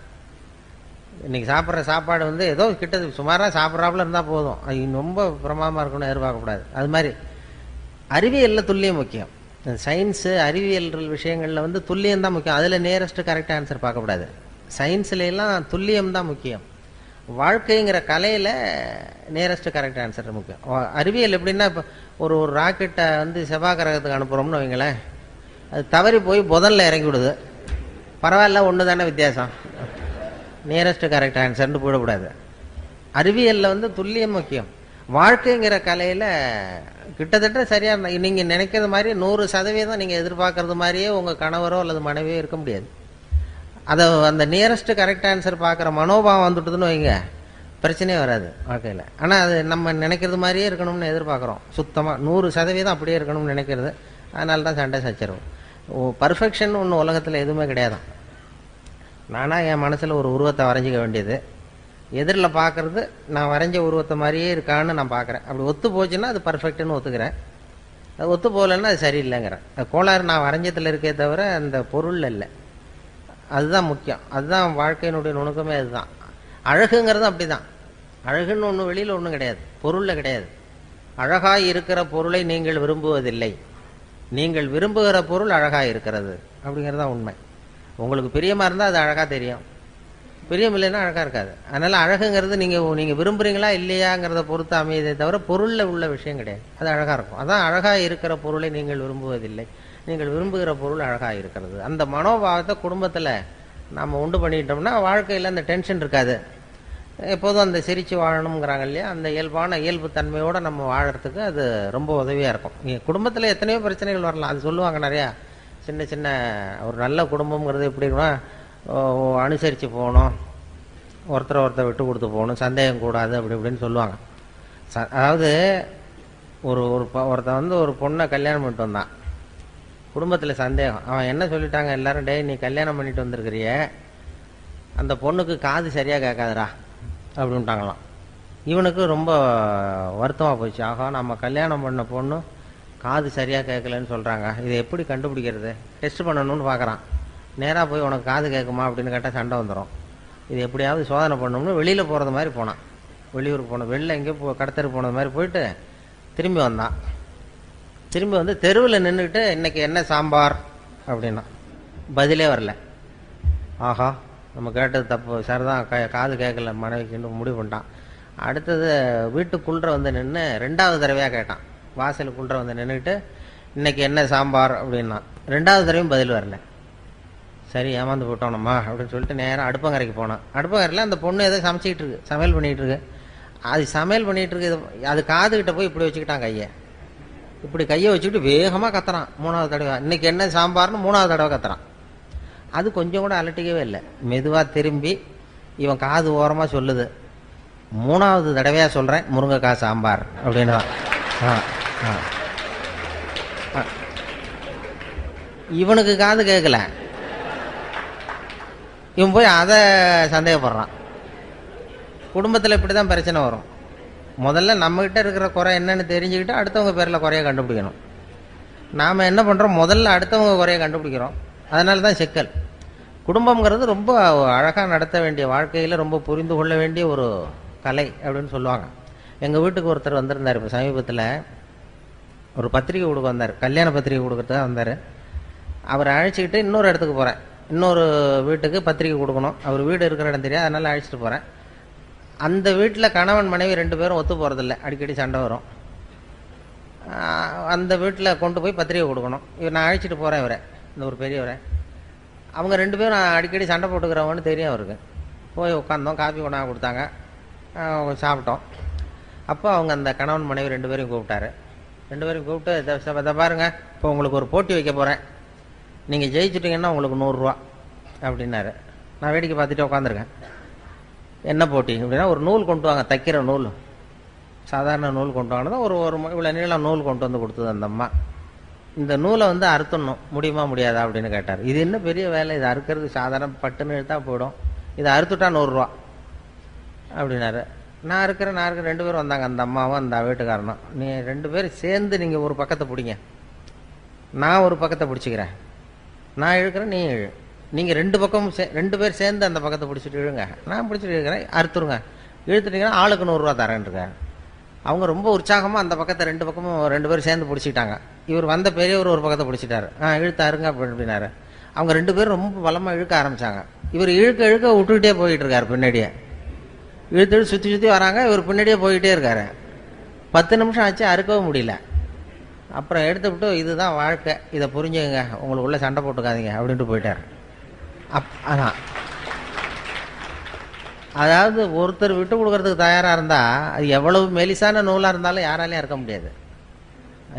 இன்றைக்கி சாப்பிட்ற சாப்பாடு ஏதோ கிட்டத்தட்ட சுமாராக சாப்பிட்றாப்புல இருந்தால் போதும், அது ரொம்ப பிரமாதமாக இருக்கணும்னு எதிர்பார்க்கக்கூடாது. அது மாதிரி அறிவியலில் துல்லியம் முக்கியம். சயின்ஸு அறிவியல் விஷயங்களில் துல்லியம் தான் முக்கியம். அதில் நியரஸ்ட் கரெக்ட் ஆன்சர் பார்க்கக்கூடாது. சயின்ஸ்லாம் துல்லியம் தான் முக்கியம். வாழ்க்கைங்கிற கலையில் நியரஸ்ட் கரெக்ட் ஆன்சர் முக்கியம். அறிவியல் எப்படின்னா, இப்போ ஒரு ராக்கெட்டை செவ்வாய் கிரகத்துக்கு அனுப்புகிறோம்னு வைங்களேன், அது தவறி போய் புதனில் இறங்கி விடுது. பரவாயில்ல, ஒன்று தானே வித்தியாசம், நியரஸ்ட் கரெக்ட் ஆன்சர்னு போடக்கூடாது. அறிவியலில் வந்து துல்லியம் முக்கியம். வாழ்க்கைங்கிற கலையில் கிட்டத்தட்ட சரியாக நீங்கள் நினைக்கிறது மாதிரி 100% நீங்கள் எதிர்பார்க்கறது மாதிரியே உங்கள் கணவரோ அல்லது மனைவியோ இருக்க முடியாது. அதை அந்த நியரஸ்ட் கரெக்ட் ஆன்சர் பார்க்குற மனோபாவம் வந்துட்டுதுன்னு வைங்க, பிரச்சனையே வராது வாழ்க்கையில். ஆனால் அது நம்ம நினைக்கிறது மாதிரியே இருக்கணும்னு எதிர்பார்க்குறோம். சுத்தமாக 100% அப்படியே இருக்கணும்னு நினைக்கிறது. அதனால தான் சண்டை சச்சரவு. பர்ஃபெக்ஷன் ஒன்று உலகத்தில் எதுவுமே கிடையாது. நானாக என் மனசில் ஒரு உருவத்தை வரைஞ்சிக்க வேண்டியது, எதிரில் பார்க்குறது நான் வரைஞ்ச உருவத்தை மாதிரியே இருக்கான்னு நான் பார்க்குறேன். அப்படி ஒத்து போச்சுன்னா அது பர்ஃபெக்ட்னு ஒத்துக்கிறேன். அது ஒத்து போகலன்னா அது சரியில்லைங்கிறேன். அது கோளாறு நான் வரைஞ்சத்தில் இருக்கே தவிர அந்த பொருளில் இல்லை. அதுதான் முக்கியம். அதுதான் வாழ்க்கையினுடைய நுணுக்கமே. அதுதான் அழகுங்கிறது. அப்படி தான் அழகுன்னு ஒன்று வெளியில் ஒன்றும் கிடையாது, பொருளில் கிடையாது. அழகாய் இருக்கிற பொருளை நீங்கள் விரும்புவதில்லை, நீங்கள் விரும்புகிற பொருள் அழகாக இருக்கிறது அப்படிங்கிறது தான் உண்மை. உங்களுக்கு பிரியமாக இருந்தால் அது அழகாக தெரியும், பிரியம் இல்லைன்னா அழகாக இருக்காது. அதனால் அழகுங்கிறது நீங்கள் விரும்புகிறீங்களா இல்லையாங்கிறத பொறுத்து அமையதே தவிர பொருளில் உள்ள விஷயம் கிடையாது. அது அழகாக இருக்கும். அதான் அழகாக இருக்கிற பொருளை நீங்கள் விரும்புவதில்லை, நீங்கள் விரும்புகிற பொருள் அழகாக இருக்கிறது. அந்த மனோபாவத்தை குடும்பத்தில் நாம் உண்டு பண்ணிட்டோம்னா வாழ்க்கையில் அந்த டென்ஷன் இருக்காது. எப்போதும் அந்த சிரித்து வாழணுங்கிறாங்க இல்லையா, அந்த இயல்பு தன்மையோடு நம்ம வாழறதுக்கு அது ரொம்ப உதவியாக இருக்கும். குடும்பத்தில் எத்தனையோ பிரச்சனைகள் வரலாம். அது சொல்லுவாங்க நிறையா. சின்ன சின்ன ஒரு நல்ல குடும்பங்கிறது எப்படின்னா அனுசரித்து போகணும், ஒருத்தரை விட்டு கொடுத்து போகணும், சந்தேகம் கூடாது, அப்படி இப்படின்னு சொல்லுவாங்க. அதாவது ஒருத்தன் வந்து ஒரு பொண்ணை கல்யாணம் பண்ணிட்டு வந்தான். குடும்பத்தில் சந்தேகம். அவன் என்ன சொல்லிட்டாங்க எல்லாரும், டே நீ கல்யாணம் பண்ணிட்டு வந்திருக்கிறிய, அந்த பொண்ணுக்கு காது சரியாக கேட்காதுடா அப்படின்ட்டாங்களாம். இவனுக்கு ரொம்ப வருத்தமாக போச்சு. ஆகா, நம்ம கல்யாணம் பண்ண பொண்ணு காது சரியாக கேட்கலன்னு சொல்கிறாங்க, இதை எப்படி கண்டுபிடிக்கிறது, டெஸ்ட் பண்ணணும்னு பார்க்குறான். நேராக போய் உனக்கு காது கேட்குமா அப்படின்னு கேட்டால் சண்டை வந்துடும். இது எப்படியாவது சோதனை பண்ணணும்னு வெளியில் போகிறது மாதிரி போனான். வெளியூருக்கு போனோம், வெளில எங்கேயோ கடத்தருக்கு போனது மாதிரி போயிட்டு திரும்பி வந்தான். திரும்பி வந்து தெருவில் நின்றுக்கிட்டு இன்றைக்கி என்ன சாம்பார் அப்படின்னா பதிலே வரல. ஆஹா, நம்ம கேட்டது தப்பு, சார் தான் காது கேட்கல மனைவிக்குன்னு முடிவு பண்ணிட்டான். அடுத்தது வீட்டுக்குள்ளே வந்து நின்று 2வது தடவையாக கேட்டான். வாசலுக்குள்ளே வந்து நின்றுக்கிட்டு இன்றைக்கி என்ன சாம்பார் அப்படின்னா 2வது தடவையும் பதில் வரல. சரி, ஏமாந்து போட்டோம் நம்ம அப்படின்னு சொல்லிட்டு நேராக அடுப்பங்கரைக்கு போனான். அடுப்பங்கரையில் அந்த பொண்ணு ஏதோ சமைச்சிக்கிட்டு இருக்கு, சமையல் பண்ணிகிட்டு இருக்கு. அது சமையல் பண்ணிகிட்டு இருக்கு, அது காதுகிட்ட போய் இப்படி வச்சுக்கிட்டான் கையை. இப்படி கையை வச்சுக்கிட்டு வேகமாக கத்துறான் 3வது தடவை. இன்றைக்கி என்ன சாம்பார்னு 3வது தடவை கத்துறான். அது கொஞ்சம் கூட அலட்டிக்கவே இல்லை. மெதுவாக திரும்பி இவன் காது ஓரமாக சொல்லுது, 3வது தடவையாக சொல்கிறேன் முருங்கைக்காய் சாம்பார் அப்படின்னு தான். இவனுக்கு காது கேட்கல, இவன் போய் அதை சந்தேகப்படுறான். குடும்பத்தில் இப்படி தான் பிரச்சனை வரும். முதல்ல நம்மகிட்ட இருக்கிற குறை என்னன்னு தெரிஞ்சுக்கிட்டு அடுத்தவங்க பேரில் குறைய கண்டுபிடிக்கணும். நாம் என்ன பண்ணுறோம், முதல்ல அடுத்தவங்க குறைய கண்டுபிடிக்கிறோம். அதனால தான் சிக்கல். குடும்பங்கிறது ரொம்ப அழகாக நடத்த வேண்டிய, வாழ்க்கையில் ரொம்ப புரிந்து கொள்ள வேண்டிய ஒரு கலை அப்படின்னு சொல்லுவாங்க. எங்கள் வீட்டுக்கு ஒருத்தர் வந்திருந்தார். இப்போ சமீபத்தில் ஒரு பத்திரிக்கை கொடுக்க வந்தார், கல்யாண பத்திரிக்கை கொடுக்கறதுக்காக வந்தார். அவரை அழைச்சிக்கிட்டு இன்னொரு இடத்துக்கு போகிறேன், இன்னொரு வீட்டுக்கு பத்திரிக்கை கொடுக்கணும். அவர் வீடு இருக்கிற இடம் தெரியாது, அதனால் அழைச்சிட்டு போகிறேன். அந்த வீட்டில் கணவன் மனைவி 2 பேரும் ஒத்து போகிறதில்ல, அடிக்கடி சண்டை வரும். அந்த வீட்டில் கொண்டு போய் பத்திரிக்கை கொடுக்கணும். நான் அழைச்சிட்டு போகிறேன் இவரை, இந்த ஒரு பெரியவரை. அவங்க 2 பேரும் அடிக்கடி சண்டை போட்டுக்கிறவங்கன்னு தெரியும் அவருக்கு. போய் உட்காந்தோம், காஃபி கொண்டாந்து கொடுத்தாங்க, சாப்பிட்டோம். அப்போ அவங்க அந்த கணவன் மனைவி 2 பேரையும் கூப்பிட்டாரு. 2 பேரையும் கூப்பிட்டு, இதை பாருங்க, இப்போ உங்களுக்கு ஒரு போட்டி வைக்க போகிறேன், நீங்கள் ஜெயிச்சுட்டிங்கன்னா உங்களுக்கு 100 ரூபா அப்படின்னாரு. நான் வேடிக்கை பார்த்துட்டு உட்காந்துருக்கேன். என்ன போட்டி அப்படின்னா, ஒரு நூல் கொண்டு வாங்க, தைக்கிற நூல், சாதாரண நூல் கொண்டு வாங்கினதான் ஒரு இவ்வளோ நீளம் நூல் கொண்டு வந்து கொடுத்தது அந்த அம்மா. இந்த நூலை வந்து அறுத்துடணும், முடியுமா முடியாதா அப்படின்னு கேட்டார். இது என்ன பெரிய வேலை, இது அறுக்கிறது சாதாரண பட்டுன்னு எடுத்தா போயிடும், இதை அறுத்துட்டா 100 ரூபா அப்படின்னாரு. நான் இருக்கிறேன் 2 பேரும் வந்தாங்க, அந்த அம்மாவும் அந்த வீட்டுக்காரனும். நீ 2 பேரும் சேர்ந்து நீங்கள் ஒரு பக்கத்தை பிடிங்க, நான் ஒரு பக்கத்தை பிடிச்சிக்கிறேன், நான் இழுக்கிறேன் நீ இழு, நீங்கள் 2 பக்கமும் 2 பேர் சேர்ந்து அந்த பக்கத்தை பிடிச்சிட்டு இழுங்க, நான் பிடிச்சிட்டு இழுக்கிறேன், அறுத்துருங்க, இழுத்துட்டீங்கன்னா ஆளுக்கு 100 ரூபா தரேன்ருக்காரு. அவங்க ரொம்ப உற்சாகமாக அந்த பக்கத்தை 2 பக்கமும் 2 பேரும் சேர்ந்து பிடிச்சிக்கிட்டாங்க. இவர் வந்த பெரியவர் ஒரு பக்கத்தை பிடிச்சிட்டாரு. இழுத்தாருங்க அப்படின்னாரு. அவங்க 2 பேரும் ரொம்ப பலமாக இழுக்க ஆரம்பித்தாங்க. இவர் இழுக்க விட்டுக்கிட்டே போயிட்டு இருக்காரு, பின்னாடியே இழுத்து சுற்றி வராங்க, இவர் பின்னாடியே போயிட்டே இருக்காரு. 10 நிமிஷம் ஆச்சு, அறுக்கவும் முடியல. அப்புறம் எடுத்து விட்டு, இதுதான் வாழ்க்கை, இதை புரிஞ்சுங்க, உங்களுக்குள்ளே சண்டை போட்டுக்காதீங்க அப்படின்ட்டு போயிட்டார். அதான், அதாவது ஒருத்தர் விட்டு கொடுக்கறதுக்கு தயாராக இருந்தால் அது எவ்வளவு மெலிசான நூலாக இருந்தாலும் யாராலையும் இருக்க முடியாது,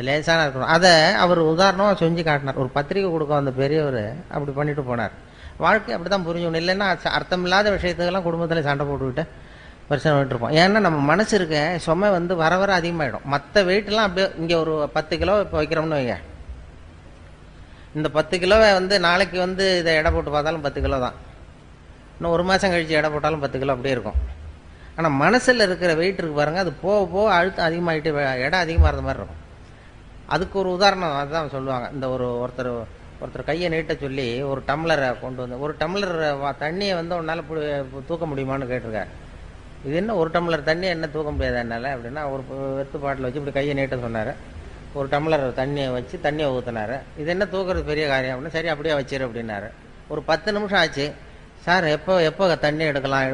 லேசான இருக்கணும். அதை அவர் உதாரணமாக செஞ்சு காட்டினார். ஒரு பத்திரிக்கை கொடுக்க வந்த பெரியவர் அப்படி பண்ணிட்டு போனார். வாழ்க்கை அப்படி தான் புரிஞ்சுக்கணும். இல்லைன்னா அர்த்தமில்லாத விஷயத்துக்கெல்லாம் குடும்பத்தில் சண்டை போட்டுக்கிட்டு பிரச்சனை விட்டுருப்போம். ஏன்னா நம்ம மனசு இருக்க சுமை வந்து வர வர அதிகமாகிடும். மற்ற வெயிட்லாம் அப்படியே இங்கே ஒரு 10 கிலோ இப்போ வைக்கிறோம்னு வைங்க, இந்த 10 கிலோவை வந்து நாளைக்கு வந்து இதை எடை போட்டு பார்த்தாலும் 10 கிலோ தான், இன்னும் ஒரு மாதம் கழித்து எடை போட்டாலும் 10 கிலோ அப்படியே இருக்கும். ஆனால் மனசில் இருக்கிற வெயிட் இருக்கு பாருங்கள், அது போக போக அழுத்தம் அதிகமாகிட்டு எடை அதிகமாகிற மாதிரி இருக்கும். அதுக்கு ஒரு உதாரணம் அதுதான் சொல்லுவாங்க. இந்த ஒருத்தர் கையை நீட்ட சொல்லி ஒரு டம்ளரை கொண்டு வந்து, ஒரு டம்ளர் தண்ணியை வந்து உன்னால் தூக்க முடியுமான்னு கேட்டிருக்காரு. இது என்ன ஒரு டம்ளர் தண்ணியை என்ன தூக்க முடியாது என்னால் அப்படின்னா, ஒரு வெத்து பாட்டில் வச்சு இப்படி கையை நீட்ட சொன்னார். ஒரு டம்ளர் தண்ணியை வச்சு தண்ணியை ஊற்றினார். இது என்ன தூக்குறது பெரிய காரியம் அப்படின்னா, சரி அப்படியே வச்சிரு அப்படின்னாரு. ஒரு 10 நிமிஷம் ஆச்சு. சார் எப்போ தண்ணி எடுக்கலாம்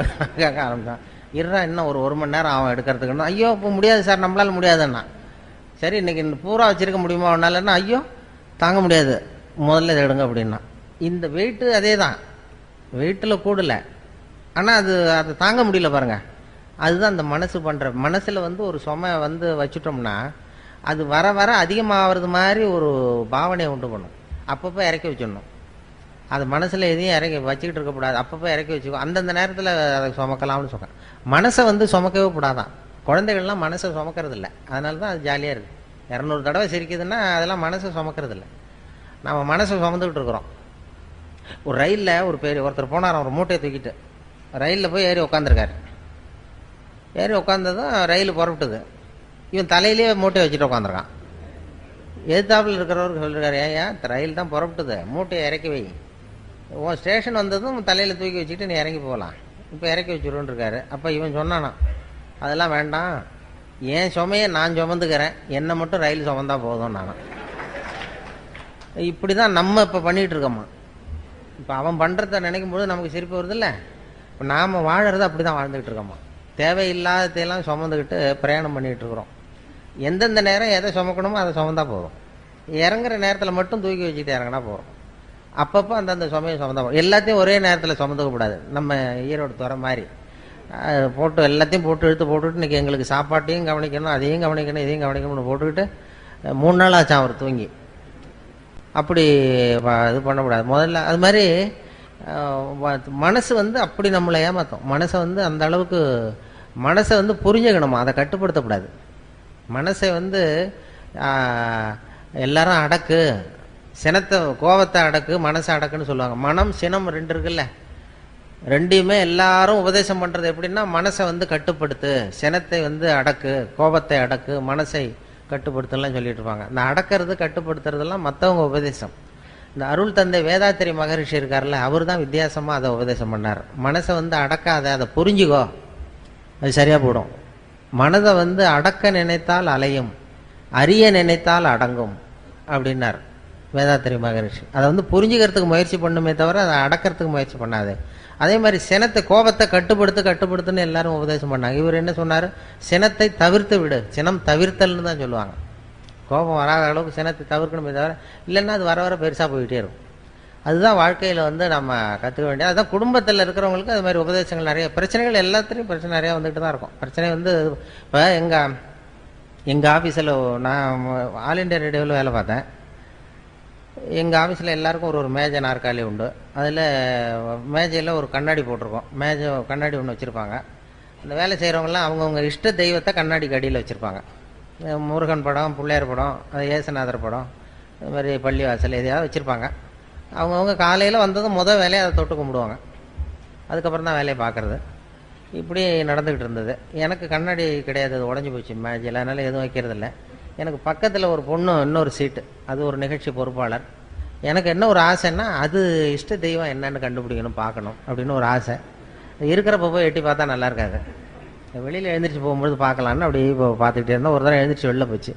கேட்க ஆரம்பித்தான். இருறா இன்னும் ஒரு மணி நேரம் ஆகும் எடுக்கிறதுக்குன்னா, ஐயோ இப்போ முடியாது சார், நம்மளால் முடியாதுன்னா. சரி இன்னைக்கு பூரா வச்சிருக்க முடியுமா ஒன்னாலன்னா, ஐயோ தாங்க முடியாது, முதல்ல இதை எடுங்க அப்படின்னா. இந்த வெயிட்டு அதே தான், வெயிட்டில் கூடலை, ஆனால் அதை தாங்க முடியல பாருங்கள். அதுதான் அந்த மனசு பண்ணுற. மனசில் வந்து ஒரு சுமை வந்து வச்சுட்டோம்னா அது வர வர அதிகமாகிறது மாதிரி ஒரு பாவனையை உண்டு பண்ணும். அப்பப்போ இறக்கி வச்சிடணும். அது மனசில் எதையும் இறக்கி வச்சுக்கிட்டு இருக்கக்கூடாது, அப்பப்போ இறக்கி வச்சுக்கோ. அந்தந்த நேரத்தில் அதை சுமக்கலாம்னு சொல்கிறேன். மனசை வந்து சுமக்கவே கூடாதான். குழந்தைகள்லாம் மனசை சுமக்கிறது இல்லை, அதனால தான் அது ஜாலியாக இருக்குது. 200 தடவை சிரிக்குதுன்னா அதெல்லாம் மனசை சுமக்கிறது இல்லை, நம்ம மனசை சுமந்துக்கிட்டு இருக்கிறோம். ஒரு ரயிலில் ஒருத்தர் போனார், ஒரு மூட்டையை தூக்கிட்டு ரயிலில் போய் ஏறி உட்காந்துருக்காரு. ஏறி உட்காந்ததும் ரயில் புறப்பட்டுது. இவன் தலையிலே மூட்டையை வச்சுட்டு உட்காந்துருக்கான். எதிர்த்தாப்பில் இருக்கிறவருக்கு சொல்லியிருக்காரு, ஏன் ரயில் தான் புறப்பட்டுது, மூட்டையை இறக்கி வை, உன் ஸ்டேஷன் வந்ததும் தலையில் தூக்கி வச்சுட்டு நீ இறங்கி போகலாம், இப்போ இறக்கி வச்சுருன்னு இருக்காரு. அப்போ இவன் சொன்னானா, அதெல்லாம் வேண்டாம், என் சுமையை நான் சுமந்துக்கிறேன், என்னை மட்டும் ரயில் சுமந்தா போதும் நானும். இப்படி தான் நம்ம இப்போ பண்ணிகிட்டு இருக்கோம்மா. இப்போ அவன் பண்ணுறத நினைக்கும் போது நமக்கு சிரிப்பு வருது இல்லை. இப்போ நாம் வாழறது அப்படி தான் வாழ்ந்துக்கிட்டு இருக்கோம்மா. தேவையில்லாததையெல்லாம் சுமந்துக்கிட்டு பிரயாணம் பண்ணிகிட்டு இருக்கிறோம். எந்தெந்த நேரம் எதை சுமக்கணுமோ அதை சுமந்தா போதும். இறங்குற நேரத்தில் மட்டும் தூக்கி வச்சுட்டு இறங்கினா போகிறோம். அப்பப்போ அந்தந்த சுமையை சுமந்தா போதும். எல்லாத்தையும் ஒரே நேரத்தில் சுமந்துக்கக்கூடாது. நம்ம ஈரோடு துறை மாதிரி போட்டு எல்லாத்தையும் போட்டு இழுத்து போட்டுக்கிட்டு இன்றைக்கி எங்களுக்கு சாப்பாட்டையும் கவனிக்கணும், அதையும் கவனிக்கணும், இதையும் கவனிக்கணும்னு போட்டுக்கிட்டு 3 நாள் ஆச்சான் அவர் தூங்கி. அப்படி இது பண்ணக்கூடாது. முதல்ல அது மாதிரி மனசு வந்து அப்படி நம்மளை ஏமாற்றும். மனசை வந்து அந்த அளவுக்கு மனசை வந்து புரிஞ்சுக்கணுமா, அதை கட்டுப்படுத்தக்கூடாது. மனசை வந்து எல்லாரும் அடக்கு, சினத்தை கோபத்தை அடக்கு, மனசை அடக்குன்னு சொல்லுவாங்க. மனம் சினம் 2 இருக்குல்ல, ரெண்டையுமே எல்லாரும் உபதேசம் பண்ணுறது எப்படின்னா, மனசை வந்து கட்டுப்படுத்து, சினத்தை வந்து அடக்கு, கோபத்தை அடக்கு, மனசை கட்டுப்படுத்தலாம் சொல்லிட்டு இருப்பாங்க. இந்த அடக்கிறது கட்டுப்படுத்துறதெல்லாம் மற்றவங்க உபதேசம். இந்த அருள் தந்தை வேதாத்திரி மகரிஷி இருக்கார்ல, அவர் தான் வித்தியாசமாக அதை உபதேசம் பண்ணார். மனசை வந்து அடக்காத, அதை புரிஞ்சுக்கோ, அது சரியாக போடும். மனதை வந்து அடக்க நினைத்தால் அலையும், அறிய நினைத்தால் அடங்கும் அப்படின்னார் வேதாத்திரி மகரிஷி. அதை வந்து புரிஞ்சுக்கிறதுக்கு முயற்சி பண்ணுமே தவிர அதை அடக்கிறதுக்கு முயற்சி பண்ணாது. அதே மாதிரி சினத்தை கோபத்தை கட்டுப்படுத்துன்னு எல்லாரும் உபதேசம் பண்ணாங்க. இவர் என்ன சொன்னார், சினத்தை தவிர்த்து விடு, சினம் தவிர்த்தல்னு தான் சொல்லுவாங்க. கோபம் வராத அளவுக்கு சினத்தை தவிர்க்கணுமே தவிர, இல்லைன்னா அது வர வர பெருசாக போயிட்டே இருக்கும். அதுதான் வாழ்க்கையில் வந்து நம்ம கற்றுக்க வேண்டியது. அதுதான் குடும்பத்தில் இருக்கிறவங்களுக்கு அது மாதிரி உபதேசங்கள் நிறைய. பிரச்சனைகள் எல்லாத்துலேயும் பிரச்சனை நிறையா வந்துக்கிட்டு தான் இருக்கும். பிரச்சனை வந்து இப்போ எங்கள் ஆஃபீஸில் நான் ஆல் இண்டியா ரேடியோவில் வேலை பார்த்தேன். எங்கள் ஆஃபீஸில் எல்லாருக்கும் ஒரு மேஜை நாற்காலி உண்டு. அதில் மேஜையில் ஒரு கண்ணாடி போட்டிருக்கோம். கண்ணாடி ஒன்று வச்சுருப்பாங்க. அந்த வேலை செய்கிறவங்களாம் அவங்கவுங்க இஷ்ட தெய்வத்தை கண்ணாடிக்கு அடியில் வச்சுருப்பாங்க. முருகன் படம், பிள்ளையார் படம், அது ஏசுநாதர் படம், அது மாதிரி பள்ளிவாசல் எதையாவது வச்சுருப்பாங்க. அவங்கவுங்க காலையில் வந்ததும் வேலையை அதை தொட்டு கும்பிடுவாங்க. அதுக்கப்புறம் தான் வேலையை பார்க்குறது. இப்படி நடந்துக்கிட்டு இருந்தது. எனக்கு கண்ணாடி கிடையாது, அது உடஞ்சி போச்சு மேஜையில், அதனால் எதுவும் வைக்கிறதில்ல. எனக்கு பக்கத்தில் ஒரு பொண்ணு இன்னொரு சீட்டு, அது ஒரு நிகழ்ச்சி பொறுப்பாளர். எனக்கு என்ன ஒரு ஆசைன்னா, அது இஷ்ட தெய்வம் என்னன்னு கண்டுபிடிக்கணும், பார்க்கணும் அப்படின்னு ஒரு ஆசை. இருக்கிறப்ப போய் எட்டி பார்த்தா நல்லா இருக்காது. வெளியில் எழுந்திரிச்சு போகும்போது பார்க்கலான்னு அப்படி இப்போ பார்த்துக்கிட்டே இருந்தோம். ஒரு தடவை எழுந்திரிச்சு வெளில போச்சு.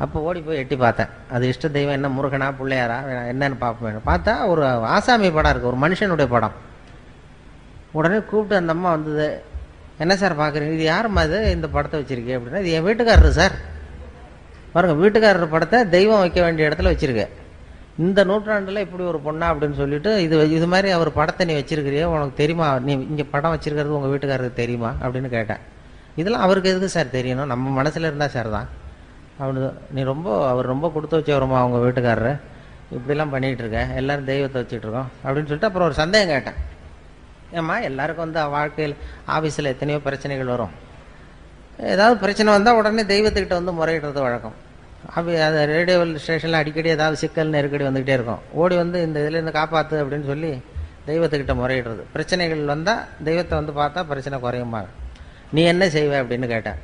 அப்போ ஓடி போய் எட்டி பார்த்தேன். அது இஷ்ட தெய்வம் என்ன, முருகனா பிள்ளையாரா என்னன்னு பார்ப்பேன். பார்த்தா ஒரு ஆசாமி படம் இருக்குது, ஒரு மனுஷனுடைய படம். உடனே கூப்பிட்டு அந்த அம்மா வந்தது, என்ன சார் பார்க்குறீங்க, இது யாரும்மா இது இந்த படத்தை வச்சுருக்கேன் அப்படின்னா, இது என் வீட்டுக்காரரு சார். பாருங்கள், வீட்டுக்காரர் படத்தை தெய்வம் வைக்க வேண்டிய இடத்துல வச்சுருக்கேன். இந்த நூற்றாண்டில் இப்படி ஒரு பொண்ணா அப்படின்னு சொல்லிட்டு இது மாதிரி அவர் படத்தை நீ வச்சிருக்கிறியோ, உனக்கு தெரியுமா, நீ இங்கே படம் வச்சிருக்கிறது உங்கள் வீட்டுக்காரருக்கு தெரியுமா அப்படின்னு கேட்டேன். இதெல்லாம் அவருக்கு எதுக்கு சார் தெரியணும், நம்ம மனசில் இருந்தால் சார் தான் அவனு. அவர் ரொம்ப கொடுத்து வச்சவருமா அவங்க வீட்டுக்காரரு, இப்படிலாம் பண்ணிகிட்டு இருக்க, எல்லோரும் தெய்வத்தை வச்சுட்டு இருக்கோம் அப்படின்னு சொல்லிட்டு அப்புறம் ஒரு சந்தேகம் கேட்டேன். ஏம்மா எல்லாருக்கும் வந்து வாழ்க்கையில் ஆஃபீஸில் எத்தனையோ பிரச்சனைகள் வரும், ஏதாவது பிரச்சனை வந்தால் உடனே தெய்வத்துக்கிட்ட வந்து முறையிடுறது வழக்கம். அது ரேடியோ ஸ்டேஷனில் அடிக்கடி ஏதாவது சிக்கல் நெருக்கடி வந்துக்கிட்டே இருக்கும். ஓடி வந்து இந்த இதுலேருந்து காப்பாற்று அப்படின்னு சொல்லி தெய்வத்துக்கிட்ட முறையிடுறது. பிரச்சனைகள் வந்தால் தெய்வத்தை வந்து பார்த்தா பிரச்சனை குறையுமா, நீ என்ன செய்வே அப்படின்னு கேட்டேன்.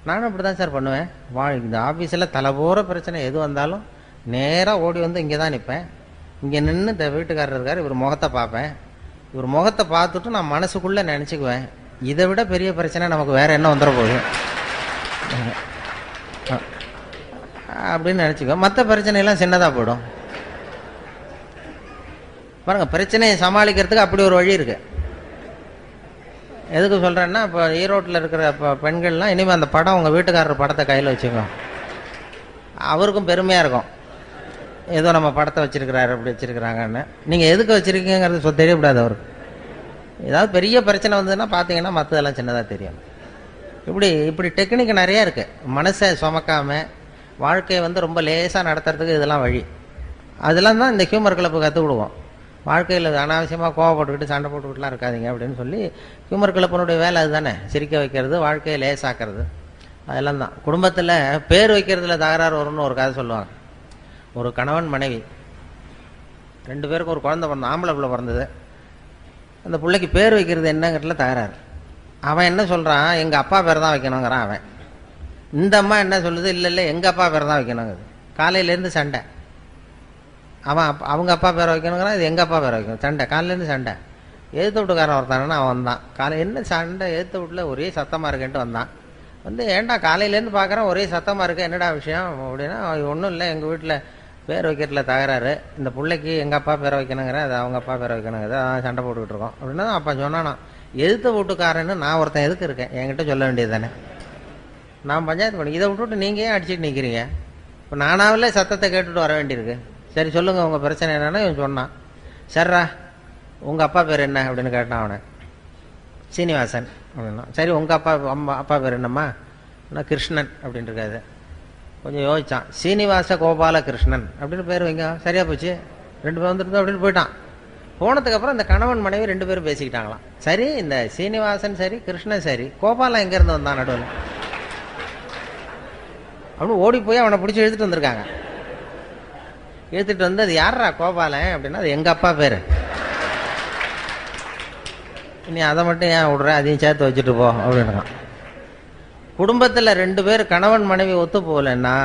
நானும் அப்படி தான் சார் பண்ணுவேன். இந்த ஆஃபீஸில் தலைபோகிற பிரச்சனை எது வந்தாலும் நேராக ஓடி வந்து இங்கே தான் நிற்பேன். இங்கே நின்று இந்த வீட்டுக்காரர் இருக்கார், இவர் முகத்தை பார்ப்பேன். இவர் முகத்தை பார்த்துட்டு நான் மனசுக்குள்ளே நினச்சிக்குவேன், இதை விட பெரிய பிரச்சனை நமக்கு வேறு என்ன வந்துட போகுது அப்படின்னு நினச்சிக்குவேன். மற்ற பிரச்சனையெல்லாம் சின்னதாக போயிடும். பாருங்கள், பிரச்சனையை சமாளிக்கிறதுக்கு அப்படி ஒரு வழி இருக்குது. எதுக்கு சொல்கிறேன்னா, இப்போ ஈரோட்டில் இருக்கிற பெண்கள்லாம் இனிமேல் அந்த படம் உங்கள் வீட்டுக்காரர் படத்தை கையில் வச்சுக்கோங்க, அவருக்கும் பெருமையாக இருக்கும், ஏதோ நம்ம படத்தை வச்சுருக்கிறாரு அப்படி வச்சுருக்கிறாங்கன்னு. நீங்கள் எதுக்கு வச்சுருக்கீங்கிறது தெரியக்கூடாது அவருக்கு. ஏதாவது பெரிய பிரச்சனை வந்ததுன்னா பார்த்தீங்கன்னா மற்றதெல்லாம் சின்னதாக தெரியும். இப்படி டெக்னிக் நிறையா இருக்குது. மனசை சுமக்காமல் வாழ்க்கையை வந்து ரொம்ப லேசாக நடத்துறதுக்கு இதெல்லாம் வழி. அதெல்லாம் தான் இந்த ஹியூமர் கிளப்பு கற்றுக் கொடுவோம். வாழ்க்கையில் அனாவசியமாக கோவப்பட்டுக்கிட்டு சண்டை போட்டுக்கிட்டுலாம் இருக்காதிங்க அப்படின்னு சொல்லி ஹியூமர் கிளப்பினுடைய வேலை அதுதானே, சிரிக்க வைக்கிறது, வாழ்க்கையை லேசாக்கிறது. அதெல்லாம் தான். குடும்பத்தில் பேர் வைக்கிறதுல தகராறு வரும்னு ஒரு கதை சொல்லுவாங்க. ஒரு கணவன் மனைவி 2 பேருக்கும் ஒரு குழந்தை பிறந்த, ஆம்பளை பிள்ளை பிறந்தது. அந்த பிள்ளைக்கு பேர் வைக்கிறது என்னங்கிறதுல தகராறு. அவன் என்ன சொல்கிறான், எங்கள் அப்பா பேர் தான் வைக்கணுங்கிறான் அவன். இந்த அம்மா என்ன சொல்லுது, இல்லை எங்கள் அப்பா பேர் தான் வைக்கணுங்குது. காலையிலேருந்து சண்டை. அவங்க அப்பா பேரை வைக்கணுங்கிறான், இது எங்கள் அப்பா பேரை வைக்கணும். சண்டை, காலையிலேருந்து சண்டை. எழுத்து வீட்டுக்காரன் ஒருத்தானா அவன் தான். என்ன சண்டை, எழுத்து வீட்டில் ஒரே சத்தமாக இருக்குன்ட்டு வந்தான். ஏன்டா காலையிலேருந்து பார்க்குறேன் ஒரே சத்தமாக இருக்கு, என்னடா விஷயம் அப்படின்னா, ஒன்றும் இல்லை, எங்கள் வீட்டில் பேர் வைக்கிறதுல தகராறு, இந்த பிள்ளைக்கு எங்கள் அப்பா பேரை வைக்கணுங்கிறேன், அது அவங்க அப்பா பேரை வைக்கணுங்கிறது, அதான் சண்டை போட்டுக்கிட்டு இருக்கோம் அப்படின்னா. அப்போ சொன்னானா, எழுத்து வீட்டுக்காரன்னு நான் ஒருத்தன் எதுக்கு இருக்கேன், என்கிட்ட சொல்ல வேண்டியது தானே, நான் பஞ்சாயத்து பண்ணி, இதை விட்டுவிட்டு நீங்கள் ஏன் அடிச்சுட்டு நிற்கிறீங்க, இப்போ நானாவிலே சத்தத்தை கேட்டுட்டு வர வேண்டியிருக்கு. சரி சொல்லுங்கள் உங்கள் பிரச்சனை என்னென்னா. இவன் சொன்னான், சர்ரா உங்கள் அப்பா பேர் என்ன அப்படின்னு கேட்டான் அவனை. சீனிவாசன் அப்படின்னா. சரி உங்கள் அப்பா பேர் என்னம்மா, நான் கிருஷ்ணன் அப்படின்னு இருக்காது. கொஞ்சம் யோசித்தான், சீனிவாச கோபால கிருஷ்ணன் அப்படின்னு பேர் வைங்க, சரியாக போச்சு, 2 பேர் வந்துருந்தோம் அப்படின்னு போயிட்டான். போனதுக்கப்புறம் இந்த கணவன் மனைவி 2 பேரும் பேசிக்கிட்டாங்களாம். சரி இந்த சீனிவாசன் சரி, கிருஷ்ணன் சரி, கோபாலன் எங்கேருந்து வந்தான் நடுவில் அப்படின்னு ஓடி போய் அவனை பிடிச்சி எழுத்துட்டு வந்திருக்காங்க. எழுத்துட்டு வந்து, அது யாரா கோபாலன் அப்படின்னா, அது எங்கள் அப்பா பேர், நீ அதை மட்டும் ஏன் விடுற, அதையும் சேர்த்து வச்சுட்டு போ அப்படின்றான். குடும்பத்தில் 2 பேர் கணவன் மனைவி ஒத்து போகலன்னா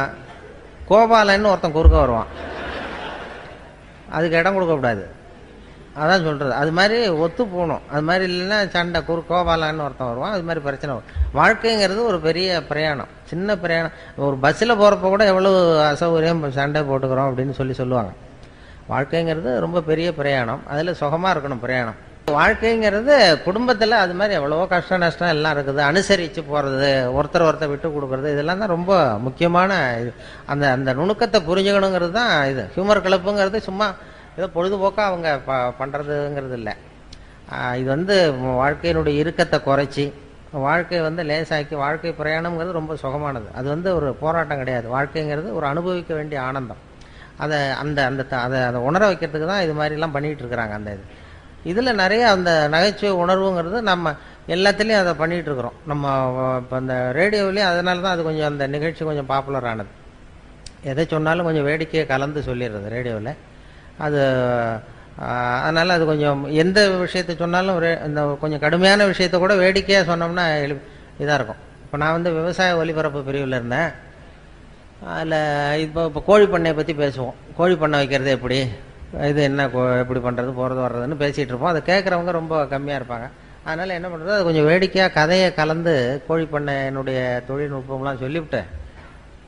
கோபாலன்னு ஒருத்தன் குறுக்க வருவான், அதுக்கு இடம் கொடுக்கக்கூடாது. அதான் சொல்கிறது. அது மாதிரி ஒத்து போகணும். அது மாதிரி இல்லைன்னா சண்டை, கோபாலன்னு ஒருத்தன் வருவான், அது மாதிரி பிரச்சனை வரும். வாழ்க்கைங்கிறது ஒரு பெரிய பிரயாணம், சின்ன பிரயாணம். ஒரு பஸ்ஸில் போகிறப்ப கூட எவ்வளோ அசௌகரியம், சண்டை போட்டுக்கிறோம் அப்படின்னு சொல்லுவாங்க. வாழ்க்கைங்கிறது ரொம்ப பெரிய பிரயாணம், அதில் சுகமாக இருக்கணும் பிரயாணம். வாழ்க்கைங்கிறது குடும்பத்தில் அது மாதிரி எவ்வளவோ கஷ்ட நஷ்டம் எல்லாம் இருக்குது. அனுசரித்து போகிறது, ஒருத்தர் விட்டு கொடுக்குறது, இதெல்லாம் தான் ரொம்ப முக்கியமான இது. அந்த நுணுக்கத்தை புரிஞ்சுக்கணுங்கிறது தான் இது. ஹியூமர் கிளப்புங்கிறது சும்மா ஏதோ பொழுதுபோக்காக அவங்க பண்ணுறதுங்கிறது இல்லை. இது வாழ்க்கையினுடைய இறுக்கத்தை குறைச்சி வாழ்க்கையை லேசாக்கி, வாழ்க்கை பிரயாணம்ங்கிறது ரொம்ப சுகமானது. அது ஒரு போராட்டம் கிடையாது. வாழ்க்கைங்கிறது ஒரு அனுபவிக்க வேண்டிய ஆனந்தம். அதை உணர வைக்கிறதுக்கு தான் இது மாதிரிலாம் பண்ணிகிட்டு இருக்கிறாங்க. இதில் நிறைய அந்த நகைச்சுவை உணர்வுங்கிறது நம்ம எல்லாத்துலேயும் அதை பண்ணிகிட்டு இருக்கிறோம். நம்ம இப்போ அந்த ரேடியோவிலையும் அதனால தான் அது கொஞ்சம், அந்த நிகழ்ச்சி கொஞ்சம் பாப்புலர் ஆனது. எதை சொன்னாலும் கொஞ்சம் வேடிக்கையை கலந்து சொல்லிடுறது ரேடியோவில். அதனால் அது கொஞ்சம் எந்த விஷயத்தை சொன்னாலும் இந்த கொஞ்சம் கடுமையான விஷயத்த கூட வேடிக்கையாக சொன்னோம்னா இதாக இருக்கும். இப்போ நான் விவசாய ஒலிபரப்பு பிரிவில் இருந்தேன். அதில் இப்போ கோழி பண்ணையை பற்றி பேசுவோம். கோழி பண்ணை வைக்கிறது எப்படி, இது என்ன, எப்படி பண்ணுறது, போகிறது வர்றதுன்னு பேசிகிட்டு இருப்போம். அதை கேட்குறவங்க ரொம்ப கம்மியாக இருப்பாங்க. அதனால் என்ன பண்ணுறது, அது கொஞ்சம் வேடிக்கையாக கதையை கலந்து கோழி பண்ணையினுடைய தொழில்நுட்பம்லாம் சொல்லிவிட்டு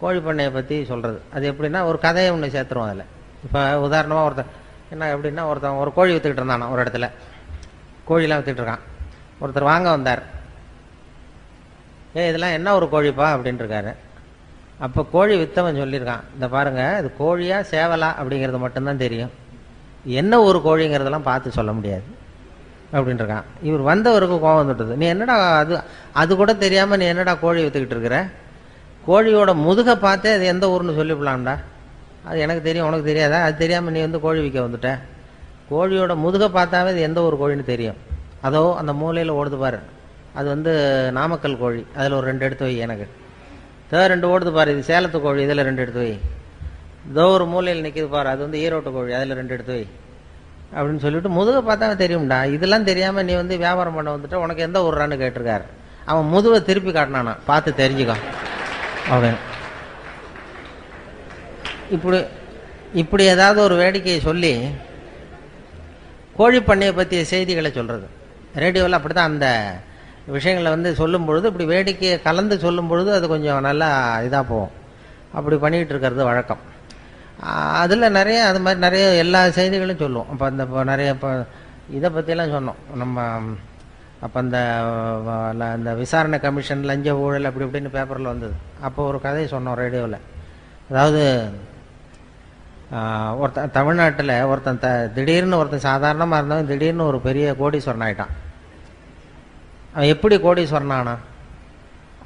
கோழி பண்ணையை பற்றி சொல்கிறது. அது எப்படின்னா, ஒரு கதையை ஒன்று சேர்த்துருவோம் அதில். இப்போ உதாரணமாக ஒருத்தன் என்ன எப்படின்னா, ஒருத்தன் ஒரு கோழி விற்றுக்கிட்டு இருந்தானா ஒரு இடத்துல, கோழிலாம் விற்றுக்கிட்டு இருக்கான். ஒருத்தர் வாங்க வந்தார். இதெல்லாம் என்ன ஒரு கோழிப்பா அப்படின்ட்டு இருக்காரு. அப்போ கோழி வித்தவன் சொல்லியிருக்கான், இந்த பாருங்க இது கோழியா சேவலா அப்படிங்கிறது மட்டும்தான் தெரியும், என்ன ஒரு கோழிங்கிறதெல்லாம் பார்த்து சொல்ல முடியாது அப்படின்னு இருக்கான். இவர் வந்தவருக்கு கோபம் வந்துட்டது, நீ என்னடா அது கூட தெரியாமல் நீ என்னடா கோழி விற்றுக்கிட்டு இருக்கிற, கோழியோட முதுகை பார்த்தே அது எந்த ஊர்னு சொல்லிவிடலாம்டா, அது எனக்கு தெரியும் உனக்கு தெரியாதா, அது தெரியாமல் நீ வந்து கோழி விற்க வந்துட்ட, கோழியோட முதுகை பார்த்தாவே அது எந்த ஒரு கோழின்னு தெரியும், அதோ அந்த மூலையில் ஓடுது பாரு அது வந்து நாமக்கல் கோழி, அதில் ஒரு 2 எடுத்து வை, எனக்கு 2 ஓடுது பாரு இது சேலத்து கோழி, இதில் 2 எடுத்து வை, இதோ ஒரு மூலையில் நிற்கிது பாரு அது வந்து ஈரோட்டு கோழி, அதில் 2 எடுத்து வை அப்படின்னு சொல்லிட்டு முதுகை பார்த்தா தெரியும்டா, இதெல்லாம் தெரியாமல் நீ வந்து வியாபாரம் பண்ண வந்துட்ட, உனக்கு எந்த ஊர்றான்னு கேட்டிருக்காரு. அவன் முதுகை திருப்பி காட்டினானா, பார்த்து தெரிஞ்சுக்கோ அப்படின்னு. இப்படி ஏதாவது ஒரு வேடிக்கையை சொல்லி கோழி பண்ணையை பற்றிய செய்திகளை சொல்கிறது. ரேடியோவில் அப்படி தான் அந்த விஷயங்களை வந்து சொல்லும் பொழுது இப்படி வேடிக்கையை கலந்து சொல்லும் பொழுது அது கொஞ்சம் நல்லா இதாக போகும். அப்படி பண்ணிகிட்டு இருக்கிறது வழக்கம். அதில் நிறைய அது மாதிரி நிறைய எல்லா செய்திகளும் சொல்லுவோம். அப்போ அந்த நிறைய இப்போ இதை பற்றியெல்லாம் சொன்னோம் நம்ம. அப்போ அந்த விசாரணை கமிஷன் லஞ்ச ஊழல் அப்படி இப்படின்னு பேப்பரில் வந்தது. அப்போ ஒரு கதையை சொன்னோம் ரேடியோவில். அதாவது ஒருத்தன் தமிழ்நாட்டில் திடீர்னு ஒருத்தன் சாதாரணமாக இருந்தவன் திடீர்னு ஒரு பெரிய கோடீஸ்வரன் ஆகிட்டான். அவன் எப்படி கோடீஸ்வரன் ஆனா,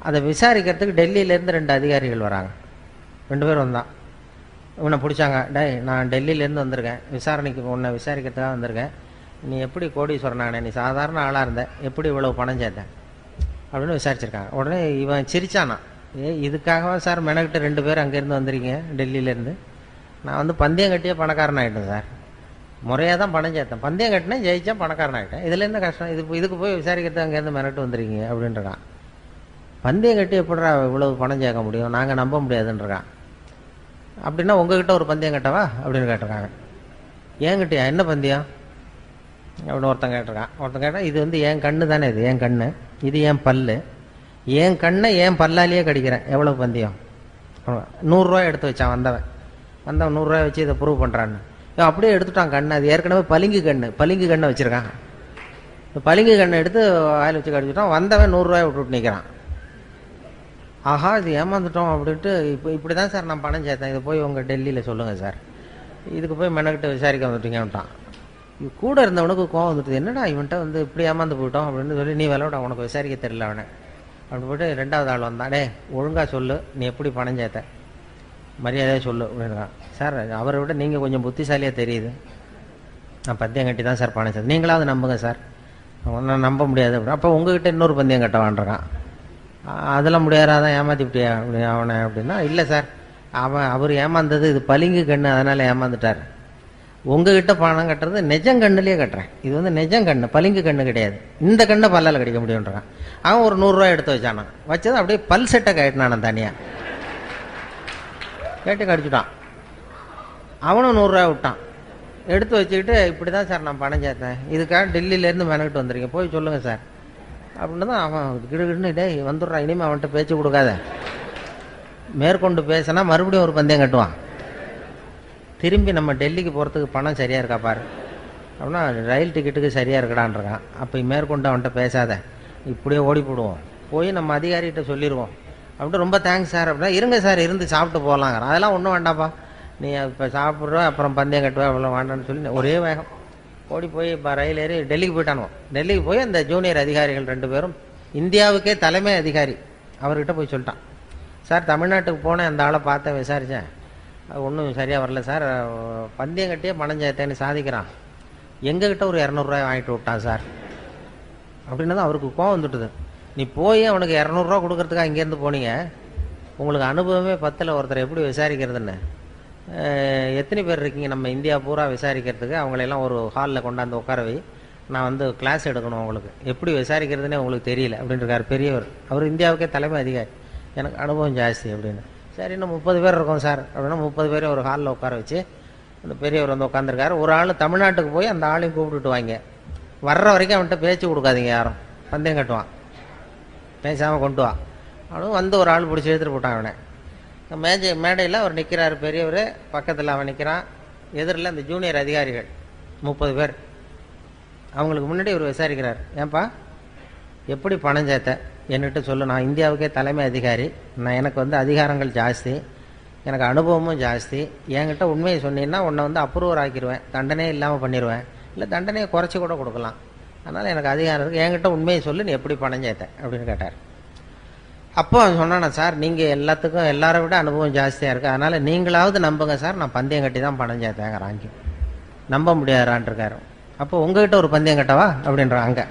அதை விசாரிக்கிறதுக்கு டெல்லியிலேருந்து 2 அதிகாரிகள் வராங்க. 2 பேர் வந்தான். இவனை பிடிச்சாங்க, டேய் நான் டெல்லியிலேருந்து வந்திருக்கேன், விசாரணைக்கு உன்னை விசாரிக்கிறதுக்காக வந்திருக்கேன், நீ எப்படி கோடீஸ்வரனானே, நீ சாதாரண ஆளாக இருந்த, எப்படி இவ்வளவு பணம் சேர்த்தேன் அப்படின்னு விசாரிச்சிருக்காங்க. உடனே இவன் சிரிச்சானா, இதுக்காகவா சார் மெனக்கிட்ட 2 பேர் அங்கேருந்து வந்திருக்கீங்க டெல்லியிலேருந்து, நான் வந்து பந்தயம் கட்டியே பணக்காரன் ஆகிட்டேன் சார், முறையாக தான் பணம் சேர்த்தேன், பந்தயம் கட்டினேன் ஜெயிச்சேன் பணக்காரன் ஆகிட்டேன், இதில் என்ன கஷ்டம், இதுக்கு போய் விசாரிக்கிறது அங்கேருந்து மெனக்கிட்டு வந்துருக்கீங்க அப்படின்றான். பந்தயம் கட்டி எப்படிடா இவ்வளவு பணம் சேர்க்க முடியும், நாங்கள் நம்ப முடியாதுன்றான். அப்படின்னா உங்ககிட்ட ஒரு பந்தயம் கட்டவா அப்படின்னு கேட்டிருக்காங்க. ஏங்கிட்டயா என்ன பந்தயம் அப்படின்னு ஒருத்தன் கேட்டிருக்கான். ஒருத்தன் கேட்டால் இது வந்து என் கண்ணு தானே, இது என் கண்ணு, இது என் பல்லு, என் கண்ணை என் பல்லாலேயே கடிக்கிறேன், எவ்வளோ பந்தயம், 100 ரூபாய் எடுத்து வச்சான் வந்தவன் 100 ரூபாய் வச்சு இதை ப்ரூவ் பண்ணுறான்னு. அப்படியே எடுத்துட்டான் கண்ணை, அது ஏற்கனவே பளிங்கு கண்ணை வச்சுருக்கான். பளிங்கு கண்ணை எடுத்து வாயில் வச்சு கடிச்சுட்டான். வந்தவன் 100 ரூபாய் விட்டுட்டு நிற்கிறான். ஆஹா இது ஏமாந்துட்டோம் அப்படின்ட்டு, இப்படி தான் சார் நான் பணம் சேர்த்தேன், இதை போய் உங்கள் டெல்லியில் சொல்லுங்கள் சார், இதுக்கு போய் மெனக்கிட்ட விசாரிக்க வந்துட்டீங்கன்ட்டான். கூட இருந்தவனுக்கு கோவம் வந்துட்டு, என்னடா இவன்ட்ட வந்து இப்படி ஏமாந்து போயிட்டோம் அப்படின்னு சொல்லி, நீ விளையாட உனக்கு விசாரிக்க தெரியல அவனை அப்படி போய்ட்டு 2வது ஆள் வந்தான். டே ஒழுங்காக சொல்லு, நீ எப்படி பணம் சேர்த்த, மரியாதையாக சொல்லு அப்படின்றான். சார் அவரை விட நீங்கள் கொஞ்சம் புத்திசாலியாக தெரியுது, நான் பந்தயம் கட்டி தான் சார் பணம் சேர்த்தேன், நீங்களாவது நம்புங்க சார். நான் நம்ப முடியாது அப்படி. அப்போ உங்ககிட்ட இன்னொரு பந்தயம் கட்டவான்றான். அதெல்லாம் முடியாதான் ஏமாத்திவிட்டியா அப்படி அவனை அப்படின்னா, இல்லை சார் அவர் ஏமாந்தது இது பளிங்கு கண்ணு, அதனால் ஏமாந்துட்டார், உங்ககிட்ட பணம் கட்டுறது நெஜங்கண்ணுலேயே கட்டுறேன், இது வந்து நெஜங்கண்ணு பளிங்கு கண்ணு கிடையாது, இந்த கண்ணை பல்லால் கடிக்க முடியுன்றான். அவன் ஒரு 100 ரூபாய் எடுத்து வச்சானா, வச்சது அப்படியே பல் செட்டை கட்டினான் தனியாக, கேட்டு கடிச்சுட்டான். அவனும் 100 ரூபாய் விட்டான், எடுத்து வச்சுக்கிட்டு இப்படி தான் சார் நான் பணம் சேர்த்தேன், இதுக்காக டெல்லியிலேருந்து மெனக்கிட்டு வந்திருக்கேன், போய் சொல்லுங்கள் சார் அப்படின்னு தான். அவன் கிடுகிடுன்னு டே வந்துடுறான், இனிமேல் அவன்கிட்ட பேச்சு கொடுக்காத, மேற்கொண்டு பேசினா மறுபடியும் ஒரு பந்தயம் கட்டுவான், திரும்பி நம்ம டெல்லிக்கு போகிறதுக்கு பணம் சரியாக இருக்கா பாரு அப்படின்னா, ரயில் டிக்கெட்டுக்கு சரியாக இருக்கடான்றான். அப்போ மேற்கொண்டு அவன்கிட்ட பேசாத, இப்படியே ஓடி போடுவோம், போய் நம்ம அதிகாரிகிட்ட சொல்லிடுவோம் அப்படின்ட்டு, ரொம்ப தேங்க்ஸ் சார் அப்படின்னா, இருங்க சார் இருந்து சாப்பிட்டு போகலாங்கிறான். அதெல்லாம் ஒன்றும் வேண்டாப்பா, நீ இப்போ சாப்பிட்ற அப்புறம் பந்தயம் கட்டுவா அவ்வளோ வேண்டான்னு சொல்லி ஒரே வேகம் ஓடி போய் இப்போ ரயில் ஏறி டெல்லிக்கு போயிட்டானுவோம். டெல்லிக்கு போய் அந்த ஜூனியர் அதிகாரிகள் 2 பேரும், இந்தியாவுக்கே தலைமை அதிகாரி அவர்கிட்ட போய் சொல்லிட்டான், சார் தமிழ்நாட்டுக்கு போனேன், அந்த ஆளை பார்த்தேன் விசாரித்தேன், ஒன்றும் சரியாக வரல சார், பந்தயம் கட்டியே பணம் சேர்த்தேன்னு சாதிக்கிறான், எங்ககிட்ட ஒரு 200 ரூபாய் வாங்கிட்டு விட்டான் சார் அப்படின்னு தான் அவருக்கு கோவம் வந்துட்டுது. நீ போய் அவனுக்கு 200 ரூபா கொடுக்கறதுக்காக இங்கேருந்து போனீங்க, உங்களுக்கு அனுபவமே 10ல் ஒருத்தர் எப்படி விசாரிக்கிறதுன்னு, எத்தனை பேர் இருக்கீங்க நம்ம இந்தியா பூரா விசாரிக்கிறதுக்கு, அவங்களெல்லாம் ஒரு ஹாலில் கொண்டாந்து உட்கார வை, நான் வந்து கிளாஸ் எடுக்கணும், உங்களுக்கு எப்படி விசாரிக்கிறதுனே உங்களுக்கு தெரியல அப்படின்ட்டுருக்கார் பெரியவர், அவர் இந்தியாவுக்கே தலைமை அதிகாரி, எனக்கு அனுபவம் ஜாஸ்தி அப்படின்னு. சரி இன்னும் 30 பேர் இருக்கோம் சார் அப்படின்னா 30 பேரையும் ஒரு ஹாலில் உட்கார வச்சு அந்த பெரியவர் வந்து உட்காந்துருக்காரு. ஒரு ஆள் தமிழ்நாட்டுக்கு போய் அந்த ஆளையும் கூப்பிட்டுட்டு வாங்க, வர்ற வரைக்கும் அவன்கிட்ட பேச்சு கொடுக்காதீங்க, யாரும் பந்தயம் கட்டுவான், பேசாமல் கொண்டு வா அவனும் வந்து ஒரு ஆள் பிடிச்சி எடுத்துகிட்டு போட்டான். அவனை மேடையில் அவர் நிற்கிறார் பெரியவர், பக்கத்தில் அவன் நிற்கிறான், எதிரில் அந்த ஜூனியர் அதிகாரிகள் 30 பேர், அவங்களுக்கு முன்னாடி இவர் விசாரிக்கிறார், ஏன்பா எப்படி பணம் சேர்த்த என்கிட்ட சொல்லு, நான் இந்தியாவுக்கே தலைமை அதிகாரி, எனக்கு வந்து அதிகாரங்கள் ஜாஸ்தி, எனக்கு அனுபவமும் ஜாஸ்தி, என்கிட்ட உண்மையை சொன்னீங்கன்னா உன்னை வந்து அப்ரூவர் ஆக்கிடுவேன், தண்டனையே இல்லாமல் பண்ணிடுவேன், இல்லை தண்டனையை குறைச்சி கூட கொடுக்கலாம், அதனால் எனக்கு அதிகாரம் இருக்குது, என்கிட்ட உண்மையை சொல்லு, நீ எப்படி பணம் சேர்த்த அப்படின்னு கேட்டார். அப்போ அவன் சொன்னானா, சார் நீங்கள் எல்லாத்துக்கும் எல்லாரை விட அனுபவம் ஜாஸ்தியாக இருக்குது, அதனால் நீங்களாவது நம்புங்க சார், நான் பந்தயம் கட்டி தான் பணம் சேர்த்தேங்கிறாங்க. நம்ப முடியாதான்ட்டு இருக்காரு. அப்போ உங்ககிட்ட ஒரு பந்தயம் கட்டவா அப்படின்றான் அங்கே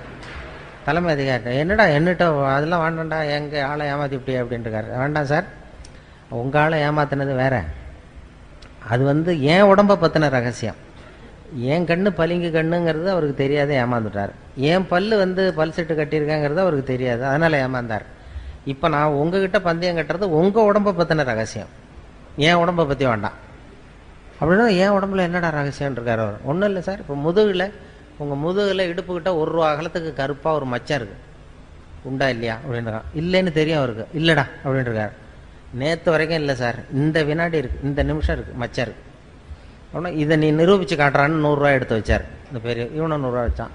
தலைமை அதிகாரி. என்னடா என்னட்ட அதெல்லாம் வேண்டாம்டா, எங்கள் ஆளை ஏமாற்றிப்பிட்டியா அப்படின்ட்டு இருக்காரு. வேண்டாம் சார், உங்கள் ஆளை ஏமாத்தினது வேற, அது வந்து என் உடம்பை பற்றின ரகசியம், என் கண்ணு பளிங்கு கண்ணுங்கிறது அவருக்கு தெரியாத ஏமாந்துட்டார், என் பல்லு வந்து பல் செட்டு கட்டியிருக்காங்கிறது அவருக்கு தெரியாது, அதனால் ஏமாந்தார். இப்போ நான் உங்ககிட்ட பந்தயம் கட்டுறது உங்கள் உடம்பை பற்றின ரகசியம், என் உடம்பை பற்றி வேண்டாம் அப்படின்னா. என் உடம்புல என்னடா ரகசியம்னு இருக்கார் அவர். ஒன்றும் இல்லை சார், இப்போ முதுகில் உங்கள் முதுகில் இடுப்புக்கிட்ட 1 ரூபா அகலத்துக்கு கருப்பாக ஒரு மச்சம் இருக்குது, உண்டா இல்லையா அப்படின்றான். இல்லைன்னு தெரியும் அவருக்கு. இல்லைடா அப்படின்ட்டு இருக்காரு. நேற்று வரைக்கும் இல்லை சார், இந்த வினாடி இருக்குது, இந்த நிமிஷம் இருக்குது, மச்சம் இருக்குது அப்படின்னா. இதை நீ நிரூபித்து காட்டுறான்னு 100 ரூபா எடுத்து வச்சார் இந்த பெரிய. இவனும் 100 ரூபா வச்சான்.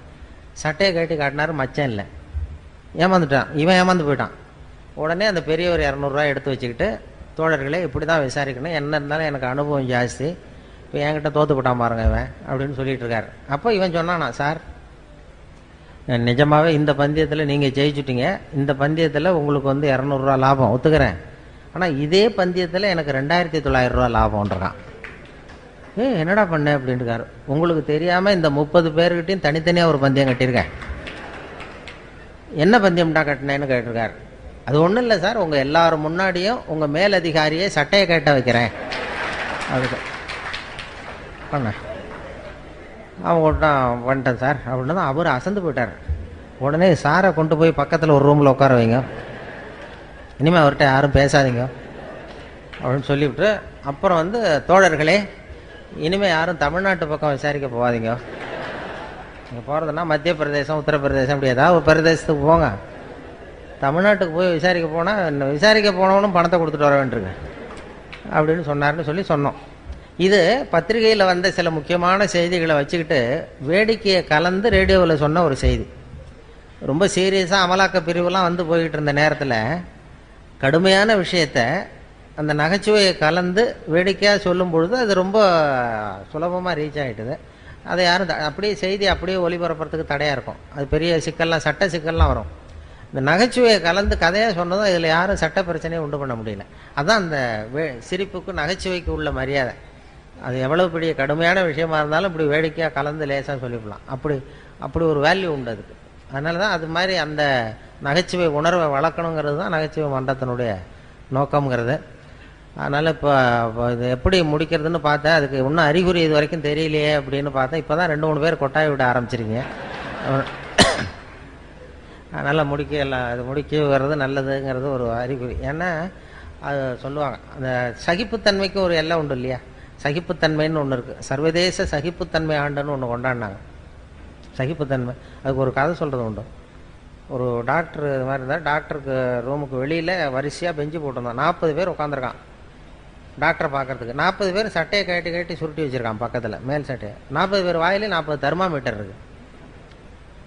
சட்டையை கட்டி காட்டினார், மச்சம் இல்லை, ஏமாந்துட்டான். இவன் ஏமாந்து போயிட்டான். உடனே அந்த பெரியவர் 200 ரூபா எடுத்து வச்சுக்கிட்டு, தோழர்களே இப்படி தான் விசாரிக்கணும், என்ன இருந்தாலும் எனக்கு அனுபவம் ஜாஸ்தி, இப்போ என்கிட்ட தோற்று போட்டான் பாருங்க இவன் அப்படின்னு சொல்லிட்டு இருக்காரு. அப்போ இவன் சொன்னானா, சார் நிஜமாகவே இந்த பந்தயத்தில் நீங்கள் ஜெயிச்சுட்டீங்க, இந்த பந்தயத்தில் உங்களுக்கு வந்து 200 ரூபா லாபம் ஒத்துக்கிறேன், ஆனால் இதே பந்தயத்தில் எனக்கு 2900 ரூபா லாபம்ன்றான். என்னடா பண்ண அப்படின்ட்டு இருக்காரு. உங்களுக்கு தெரியாமல் இந்த 30 பேர்கிட்டையும் தனித்தனியாக ஒரு பந்தயம் கட்டியிருக்கேன். என்ன பந்தயம்டா கட்டினேன்னு கேட்டிருக்காரு. அது ஒன்றும் இல்லை சார், உங்கள் எல்லாரும் முன்னாடியும் உங்கள் மேலதிகாரியை சட்டையை கேட்ட வைக்கிறேன் அதுக்கு பண்ண. அவன் கூட்டம் பண்ணிட்டேன் சார் அப்படின்னு தான் அவர் அசந்து போயிட்டார். உடனே சாரை கொண்டு போய் பக்கத்தில் ஒரு ரூமில் உட்கார வைங்க, இனிமேல் அவர்கிட்ட யாரும் பேசாதீங்க அப்படின்னு சொல்லிவிட்டு, அப்புறம் வந்து தோழர்களே இனிமேல் யாரும் தமிழ்நாட்டு பக்கம் விசாரிக்க போகாதீங்க, நீங்கள் போகிறதுனா மத்திய பிரதேசம் உத்தரப்பிரதேசம் அப்படி ஏதாவது ஒரு பிரதேசத்துக்கு போங்க, தமிழ்நாட்டுக்கு போய் விசாரிக்க போனால் விசாரிக்க போனவனும் பணத்தை கொடுத்துட்டு வர வேண்டியிருக்கு அப்படின்னு சொன்னார்னு சொல்லி சொன்னோம். இது பத்திரிகையில் வந்த சில முக்கியமான செய்திகளை வச்சுக்கிட்டு வேடிக்கையை கலந்து ரேடியோவில் சொன்ன ஒரு செய்தி. ரொம்ப சீரியஸாக அமலாக்க பிரிவுலாம் வந்து போய்கிட்டு இருந்த நேரத்தில் கடுமையான விஷயத்தை அந்த நகைச்சுவையை கலந்து வேடிக்கையாக சொல்லும் பொழுது அது ரொம்ப சுலபமாக ரீச் ஆகிட்டுது. அதை யாரும் அப்படியே செய்தி அப்படியே ஒளிபரப்புறதுக்கு தடையாக இருக்கும். அது பெரிய சிக்கல்லாம், சட்ட சிக்கல்லாம் வரும். இந்த நகைச்சுவையை கலந்து கதையாக சொன்னதும் இதில் யாரும் சட்ட பிரச்சனையை உண்டு பண்ண முடியல. அதுதான் அந்த சிரிப்புக்கு நகைச்சுவைக்கு உள்ள மரியாதை. அது எவ்வளவு பெரிய கடுமையான விஷயமா இருந்தாலும் இப்படி வேடிக்கையாக கலந்து லேசாக சொல்லிவிடலாம். அப்படி ஒரு வேல்யூ உண்டு அதுக்கு. அதனால தான் அது மாதிரி அந்த நகைச்சுவை உணர்வை வளர்க்கணுங்கிறது தான் நகைச்சுவை மன்றத்தினுடைய நோக்கம்ங்கிறது. அதனால் இப்போ இது எப்படி முடிக்கிறதுன்னு பார்த்தேன். அதுக்கு இன்னும் அறிகுறி இது வரைக்கும் தெரியலையே அப்படின்னு பார்த்தேன். இப்போ தான் 2-3 பேர் கொட்டாய் விட ஆரம்பிச்சிருக்கீங்க. அதனால் அது முடிக்க வர்றது நல்லதுங்கிறது ஒரு அறிகுறி. ஏன்னா அது சொல்லுவாங்க, அந்த சகிப்புத்தன்மைக்கு ஒரு எல்லை உண்டு இல்லையா. சகிப்புத்தன்மைன்னு ஒன்று இருக்குது. சர்வதேச சகிப்புத்தன்மை ஆண்டுன்னு ஒன்று கொண்டாடினாங்க. சகிப்புத்தன்மை, அதுக்கு ஒரு கதை சொல்கிறது உண்டு. ஒரு டாக்டர் இது மாதிரி இருந்தால், டாக்டருக்கு ரூமுக்கு வெளியில் வரிசையாக பெஞ்சு போட்டிருந்தான். 40 பேர் உட்காந்துருக்கான் டாக்டரை பார்க்கறதுக்கு. 40 பேர் சட்டையை கட்டி சுருட்டி வச்சுருக்கான் பக்கத்தில், மேல் சட்டையை. 40 பேர் வாயிலே 40 தெர்மாமீட்டர் இருக்குது.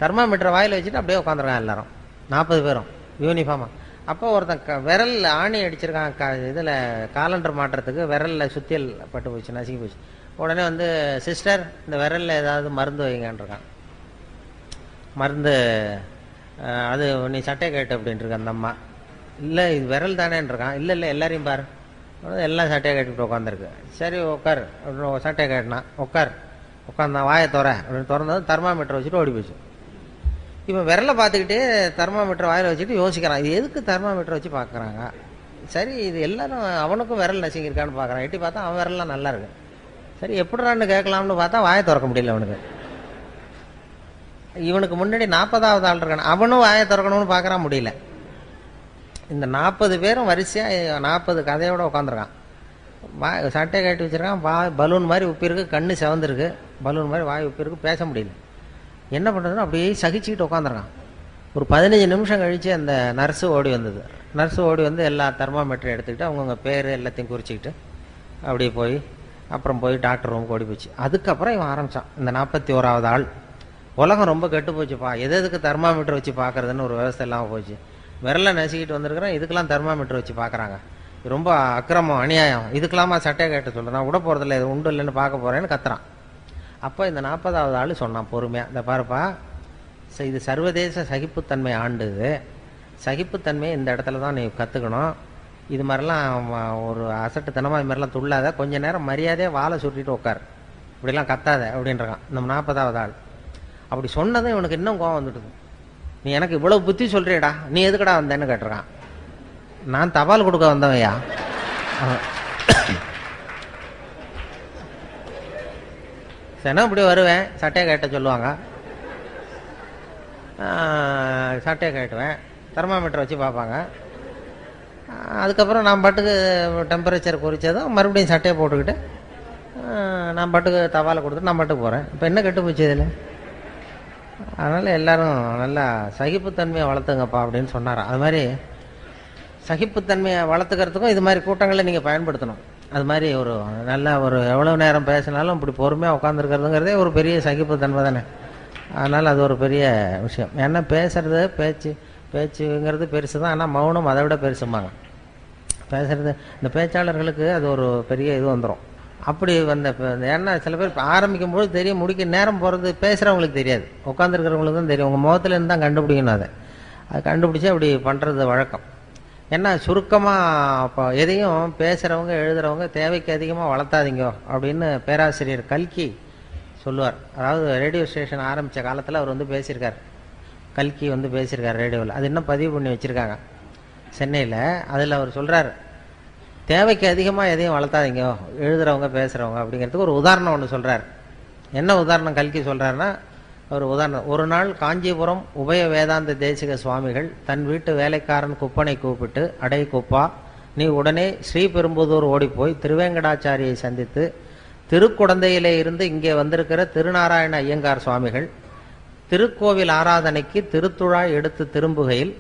தெர்மாமீட்டரை வாயில் வச்சுட்டு அப்படியே உட்காந்துருக்கான் எல்லாரும், 40 பேரும் யூனிஃபார்மாக. அப்போ ஒருத்தன் விரல் ஆணி அடிச்சிருக்கான், இதில் காலண்டர் மாட்டுறதுக்கு விரலில் சுத்தியல் பட்டு போச்சு, நசுங்கி போச்சு. உடனே வந்து, சிஸ்டர் இந்த விரலில் ஏதாவது மருந்து வைங்கன்றிருக்கான். மருந்து அது நீ சட்டை கேட்டு அப்படின்ட்டுருக்க அந்த அம்மா. இல்லை இது விரல் தானேன்றிருக்கான். இல்லை எல்லாரையும் பாரு. எல்லாம் சட்டையை கட்டிட்டு உட்காந்துருக்கு. சரி உட்கார் அப்படின்னு சட்டையை கேட்டினான். உட்காந்தான். வாயை அப்படின்னு திறந்தது தெர்மாமீட்டர் வச்சுட்டு ஓடி போச்சு. இவன் விரலை பார்த்துக்கிட்டே தெர்மாமீட்டர் வாயில் வச்சுட்டு யோசிக்கிறான், இது எதுக்கு தெர்மாமீட்டர் வச்சு பார்க்குறாங்க. சரி இது எல்லாரும் அவனுக்கும் விரல் நசுங்கியிருக்கான்னு பார்க்குறான். எட்டி பார்த்தா அவன் விரல்லாம் நல்லா இருக்கு. சரி எப்படிறான்னு கேட்கலாம்னு பார்த்தா வாயை திறக்க முடியல அவனுக்கு. இவனுக்கு முன்னாடி 40வது ஆள் இருக்கான், அவனும் வாயை திறக்கணும்னு பார்க்குறான், முடியல. இந்த 40 பேரும் வரிசையாக 40 கதையோட உட்காந்துருக்கான். சட்டையை கட்டி வச்சிருக்கான். பலூன் மாதிரி உப்பிருக்கு, கண்ணு செவந்திருக்கு, பலூன் மாதிரி வாய் உப்பிருக்கு, பேச முடியல. என்ன பண்ணுறதுன்னு அப்படியே சகிச்சுக்கிட்டு உட்காந்துருக்கான். ஒரு 15 நிமிஷம் கழித்து அந்த நர்ஸு ஓடி வந்தது. நர்ஸு ஓடி வந்து எல்லா தெர்மாமீட்டரும் எடுத்துக்கிட்டு அவங்கவுங்க பேர் எல்லாத்தையும் குறிச்சிக்கிட்டு அப்படியே போய் அப்புறம் போய் டாக்டர் ரூமுக்கு ஓடி போச்சு. அதுக்கப்புறம் இவன் ஆரம்பித்தான், இந்த 41வது ஆள், உலகம் ரொம்ப கெட்டு போச்சுப்பா, எதுக்கு தெர்மாமீட்டர் வச்சு பார்க்குறதுன்னு ஒரு விவசாயம் இல்லாமல் போச்சு. விரலை நசுக்கிட்டு வந்திருக்கிறேன், இதுக்கெல்லாம் தெர்மாமீட்டர் வச்சு பார்க்குறாங்க. ரொம்ப அக்கிரமம், அநியாயம், இதுக்கெல்லாமா சட்டையை கேட்டு சொல்கிறேன், நான் விட போகிறதில்ல, இது உண்டு இல்லைன்னு பார்க்க போகிறேன்னு கத்துறான். அப்போ இந்த 40வது ஆள் சொன்னான் பொறுமையாக, இந்த பாருப்பா, இது சர்வதேச சகிப்புத்தன்மை ஆண்டு, இது சகிப்புத்தன்மையை இந்த இடத்துல தான் நீ கற்றுக்கணும். இது மாதிரிலாம் ஒரு அசட்டுத்தனமாக இது மாதிரிலாம் துள்ளாத, கொஞ்ச நேரம் மரியாதையாக வாழை சுட்டிட்டு உட்கார், இப்படிலாம் கத்தாத அப்படின்றான் நம்ம 40வது ஆள். அப்படி சொன்னதும் இவனுக்கு இன்னும் கோவம் வந்துட்டுது. நீ எனக்கு இவ்வளவு புத்தி சொல்றியடா, நீ எதுக்கடா வந்தேன்னு கேட்டிருக்கான். நான் தபால் கொடுக்க வந்தவையா, சரி இப்படி வருவேன், சட்டையை கேட்ட சொல்லுவாங்க, சட்டையை கேட்டுவேன், தெர்மாமீட்டர் வச்சு பார்ப்பாங்க. அதுக்கப்புறம் நான் பாட்டுக்கு டெம்பரேச்சர் குறித்ததும் மறுபடியும் சட்டையை போட்டுக்கிட்டு நான் பாட்டுக்கு தவாலை கொடுத்துட்டு நான் பாட்டுக்கு போகிறேன். இப்போ என்ன கெட்டு போச்சு இதில்? அதனால் எல்லோரும் நல்லா சகிப்புத்தன்மையை வளர்த்துங்கப்பா அப்படின்னு சொன்னாராம். அது மாதிரி சகிப்புத்தன்மையை வளர்த்துக்கிறதுக்கும் இது மாதிரி கூட்டங்களில் நீங்கள் பயன்படுத்தணும். அது மாதிரி ஒரு நல்ல ஒரு எவ்வளோ நேரம் பேசினாலும் இப்படி பொறுமையாக உட்காந்துருக்கிறதுங்கிறதே ஒரு பெரிய சகிப்புத்தன்மை தானே. அதனால் அது ஒரு பெரிய விஷயம். ஏன்னா பேசுறது பேச்சுங்கிறது பெருசு தான், ஆனால் மௌனம் அதை விட பெருசும்பாங்க. பேசுறது இந்த பேச்சாளர்களுக்கு அது ஒரு பெரிய இது வந்துடும். அப்படி வந்த ஏன்னா சில பேர் ஆரம்பிக்கும் போது தெரியும், முடிக்க நேரம் போகிறது பேசுகிறவங்களுக்கு தெரியாது, உட்காந்துருக்கிறவங்களுக்கு தான் தெரியும். உங்கள் முகத்துலேருந்து தான் கண்டுபிடிக்கணும். அது கண்டுபிடிச்சி அப்படி பண்ணுறது வழக்கம். ஏன்னா சுருக்கமாக இப்போ எதையும் பேசுகிறவங்க எழுதுகிறவங்க தேவைக்கு அதிகமாக வளர்த்தாதீங்க அப்படின்னு பேராசிரியர் கல்கி சொல்லுவார். அதாவது ரேடியோ ஸ்டேஷன் ஆரம்பித்த காலத்தில் அவர் வந்து பேசியிருக்கார், கல்கி வந்து பேசியிருக்கார் ரேடியோவில். அது இன்னும் பதிவு பண்ணி வச்சுருக்காங்க சென்னையில். அதில் அவர் சொல்கிறார், தேவைக்கு அதிகமாக எதையும் வளர்த்தாதீங்க எழுதுகிறவங்க பேசுகிறவங்க அப்படிங்கிறதுக்கு ஒரு உதாரணம் ஒன்று சொல்கிறார். என்ன உதாரணம் கல்கி சொல்கிறாருன்னா, ஒரு உதாரணம், ஒரு நாள் காஞ்சிபுரம் உபய வேதாந்த தேசிக சுவாமிகள் தன் வீட்டு வேலைக்காரன் குப்பனை கூப்பிட்டு, அடை குப்பா, நீ உடனே ஸ்ரீபெரும்புதூர் ஓடிப்போய் திருவேங்கடாச்சாரியை சந்தித்து திருக்குடந்தையிலே இருந்து இங்கே வந்திருக்கிற திருநாராயண ஐயங்கார் சுவாமிகள் திருக்கோவில் ஆராதனைக்கு திருத்துழாய் எடுத்து திரும்புகையில்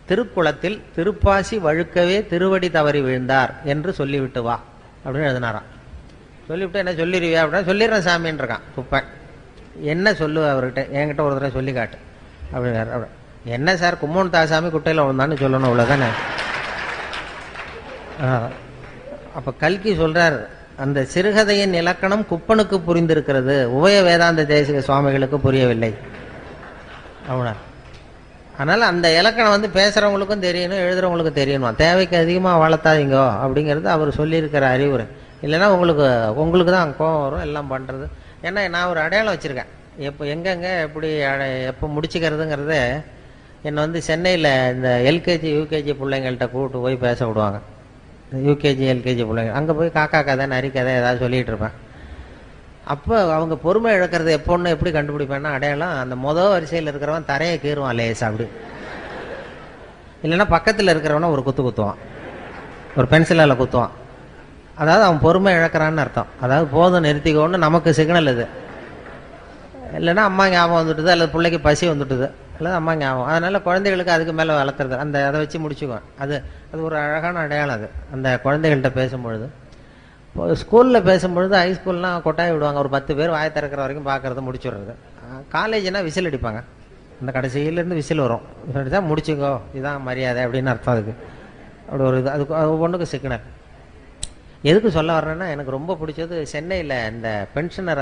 திருக்குளத்தில் திருப்பாசி வழுக்கவே திருவடி தவறி விழுந்தார் என்று சொல்லிவிட்டு வா அப்படின்னு எழுதினாராம். சொல்லிவிட்டு என்ன சொல்லிடுவியா அப்படின்னா, சொல்லிடுறேன் சாமின்னு இருக்கான் குப்பை. என்ன சொல்லுவ அவர்கிட்ட, என்கிட்ட ஒரு தடவை சொல்லி காட்டு அப்படின்னாரு. என்ன சார், கும்மோன் தாசாமி குட்டையில் விழுந்தான்னு சொல்லணும், இவ்வளோதானே. அப்போ கல்கி சொல்றார், அந்த சிறுகதையின் இலக்கணம் குப்பனுக்கு புரிந்திருக்கிறது, உபய வேதாந்த தேசிக சுவாமிகளுக்கு புரியவில்லை அப்படின்னா. அதனால் அந்த இலக்கணம் வந்து பேசுகிறவங்களுக்கும் தெரியணும், எழுதுகிறவங்களுக்கும் தெரியணும். தேவைக்கு அதிகமாக வளர்த்தாதீங்கோ அப்படிங்கிறது அவர் சொல்லியிருக்கிற அறிவுரை. இல்லைன்னா உங்களுக்கு தான் கோபம் வரும் எல்லாம் பண்ணுறது. ஏன்னா நான் ஒரு அடையாளம் வச்சுருக்கேன், எப்போ எங்கெங்கே எப்படி எப்போ முடிச்சுக்கிறதுங்கிறத. என்னை வந்து சென்னையில் இந்த எல்கேஜி யூகேஜி பிள்ளைங்கள்ட்ட கூப்பிட்டு போய் பேச விடுவாங்க. யூகேஜி எல்கேஜி பிள்ளைங்க அங்கே போய் காக்கா கதை நரி கதை ஏதாவது சொல்லிகிட்டு இருப்பேன். அப்போ அவங்க பொறுமை இழக்கிறது எப்போன்னு எப்படி கண்டுபிடிப்பேன்னா, அடையாளம் அந்த வரிசையில் இருக்கிறவன் தரையை கீறுவான் லேசா அப்படி, இல்லைன்னா பக்கத்தில் இருக்கிறவன ஒரு குத்துவான், ஒரு பென்சிலால் குத்துவான். அதாவது அவன் பொறுமை இழக்கிறான்னு அர்த்தம். அதாவது போதும் நிறுத்திக்கோன்னு நமக்கு சிக்னல் இது. இல்லைன்னா அம்மா ஞாபகம் வந்துட்டுது, அல்லது பிள்ளைக்கு பசி வந்துட்டுது, அல்லது அம்மா ஞாபகம். அதனால குழந்தைகளுக்கு அதுக்கு மேலே வளர்த்துறது, அதை வச்சு முடிச்சுக்குவேன். அது ஒரு அழகான அடையாளம் அது. அந்த குழந்தைகள்கிட்ட பேசும்பொழுது, ஸ்கூலில் பேசும்பொழுது ஹைஸ்கூல்லாம் கொட்டாய் விடுவாங்க, ஒரு 10 பேர் வாயை திறக்கிற வரைக்கும் பார்க்கறது முடிச்சுடுறது. காலேஜ்னா விசில் அடிப்பாங்க, அந்த கடைசியிலேருந்து விசில் வரும், அடித்தா முடிச்சுக்கோ இதுதான் மரியாதை அப்படின்னு அர்த்தம். அதுக்கு அப்படி ஒரு இது, அதுக்கு ஒவ்வொன்றுக்கு சிக்னல். எதுக்கு சொல்ல வர்றேன்னா, எனக்கு ரொம்ப பிடிச்சது சென்னையில் இந்த பென்ஷனர்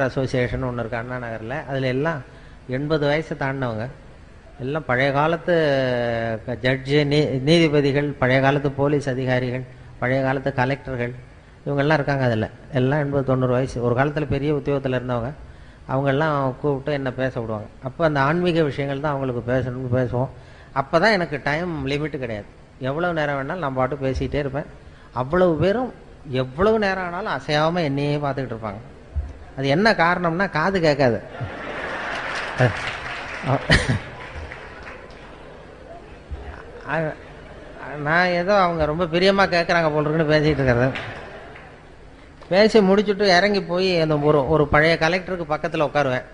அசோசியேஷன் ஒன்று இருக்குது அண்ணா நகரில். அதில் எல்லாம் 80 வயசை தாண்டினவங்க, எல்லாம் பழைய காலத்து ஜட்ஜு, நீதிபதிகள், பழைய காலத்து போலீஸ் அதிகாரிகள், பழைய காலத்து கலெக்டர்கள், இவங்கெல்லாம் இருக்காங்க. அதில் எல்லாம் 80-90 வயசு, ஒரு காலத்தில் பெரிய உத்தியோகத்தில் இருந்தவங்க. அவங்கெல்லாம் கூப்பிட்டு என்னை பேச விடுவாங்க. அப்போ அந்த ஆன்மீக விஷயங்கள் தான் அவங்களுக்கு பேசணும்னு பேசுவோம். அப்போ தான் எனக்கு டைம் லிமிட்டு கிடையாது, எவ்வளவு நேரம் வேணாலும் நான் பாட்டு பேசிகிட்டே இருப்பேன். அவ்வளவு பேரும் எவ்வளவு நேரம் ஆனாலும் அசையாமல் என்னையே பார்த்துக்கிட்டு இருப்பாங்க. அது என்ன காரணம்னா, காது கேட்காது. நான் ஏதோ அவங்க ரொம்ப பிரியமாக கேட்குறாங்க போல் இருக்குன்னு பேசிகிட்டு இருக்கிறது. பேசி முடிச்சுட்டு இறங்கி போய் அந்த ஒரு பழைய கலெக்டருக்கு பக்கத்தில் உட்காருவேன்.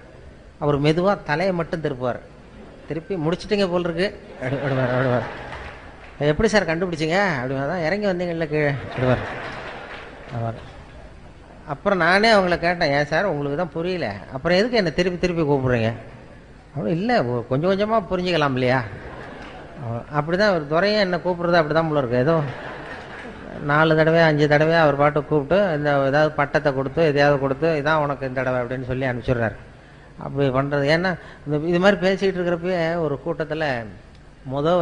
அவர் மெதுவாக தலையை மட்டும் திருப்புவார். திருப்பி முடிச்சுட்டிங்க போல் இருக்கு அப்படிவார். எப்படி சார் கண்டுபிடிச்சிங்க அப்படின்னா, தான் இறங்கி வந்தீங்கல்ல கீழே அப்படிவார். அப்புறம் நானே அவங்கள கேட்டேன், ஏன் சார் உங்களுக்கு தான் புரியல, அப்புறம் எதுக்கு என்னை திருப்பி கூப்பிட்றீங்க அவன் இல்லை கொஞ்சம் கொஞ்சமாக புரிஞ்சுக்கலாம் இல்லையா. அப்படி தான் ஒரு துறையை என்ன கூப்பிட்றது அப்படி தான் போல இருக்கு. ஏதோ 4 தடவை 5 தடவை அவர் பாட்டு கூப்பிட்டு இந்த ஏதாவது பட்டத்தை கொடுத்து எதையாவது கொடுத்து இதான் உனக்கு இந்த தடவை அப்படின்னு சொல்லி அனுப்பிச்சிடுறாரு. அப்படி பண்ணுறது ஏன்னா இது மாதிரி பேசிகிட்டு இருக்கிறப்பயே ஒரு கூட்டத்தில்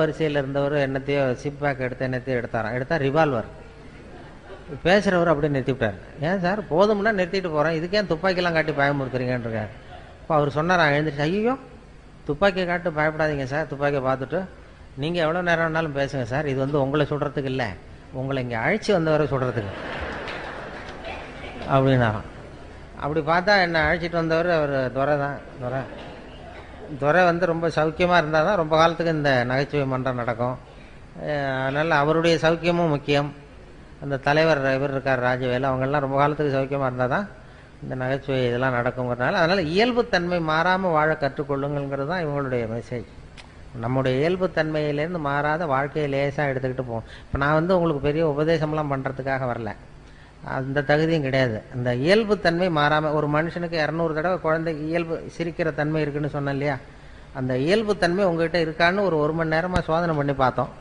வரிசையில் இருந்தவர் என்னத்தையோ சிப் பேக் எடுத்து என்னத்தையோ எடுத்தால் ரிவால்வர். பேசுகிறவர் அப்படியே நிறுத்தி விட்டார். ஏன் சார் போதும்னா நிறுத்திட்டு போகிறேன், இதுக்கே துப்பாக்கிலாம் காட்டி பயமுறுத்துறீங்கன்றார். இப்போ அவர் சொன்னார், எழுந்திரிச்சு ஐயோ துப்பாக்கியை காட்டு பயப்படாதீங்க சார், துப்பாக்கியை பார்த்துட்டு நீங்கள் எவ்வளோ நேரம் வேணாலும் பேசுங்க சார், இது வந்து உங்களை சுடுறதுக்கு இல்லை, உங்களை இங்கே அழைச்சி வந்தவரை சுடுறதுக்கு அப்படின்னாராம். அப்படி பார்த்தா என்னை அழைச்சிட்டு வந்தவர் அவர் துரை தான். துரை வந்து ரொம்ப சௌக்கியமாக இருந்தால் தான் ரொம்ப காலத்துக்கு இந்த நகைச்சுவை மன்றம் நடக்கும். அதனால் அவருடைய சௌக்கியமும் முக்கியம். அந்த தலைவர் இவர் இருக்கார் ராஜவேலு, அவங்கெல்லாம் ரொம்ப காலத்துக்கு சௌக்கியமாக இருந்தால் தான் இந்த நகைச்சுவை இதெல்லாம் நடக்குங்கிறதுனால அதனால் இயல்புத்தன்மை மாறாமல் வாழ கற்றுக்கொள்ளுங்கிறது தான் இவங்களுடைய மெசேஜ். நம்முடைய இயல்புத்தன்மையிலேருந்து மாறாத வாழ்க்கையை லேசாக எடுத்துக்கிட்டு போவோம். இப்போ நான் வந்து உங்களுக்கு பெரிய உபதேசம்லாம் பண்ணுறதுக்காக வரல, அந்த தகுதியும் கிடையாது. அந்த இயல்புத்தன்மை மாறாமல் ஒரு மனுஷனுக்கு 200 தடவை குழந்தை இயல்பு சிரிக்கிற தன்மை இருக்குன்னு சொன்னேன் இல்லையா, அந்த இயல்புத்தன்மை உங்ககிட்ட இருக்கான்னு ஒரு மணி நேரமாக சோதனை பண்ணி பார்த்தோம்.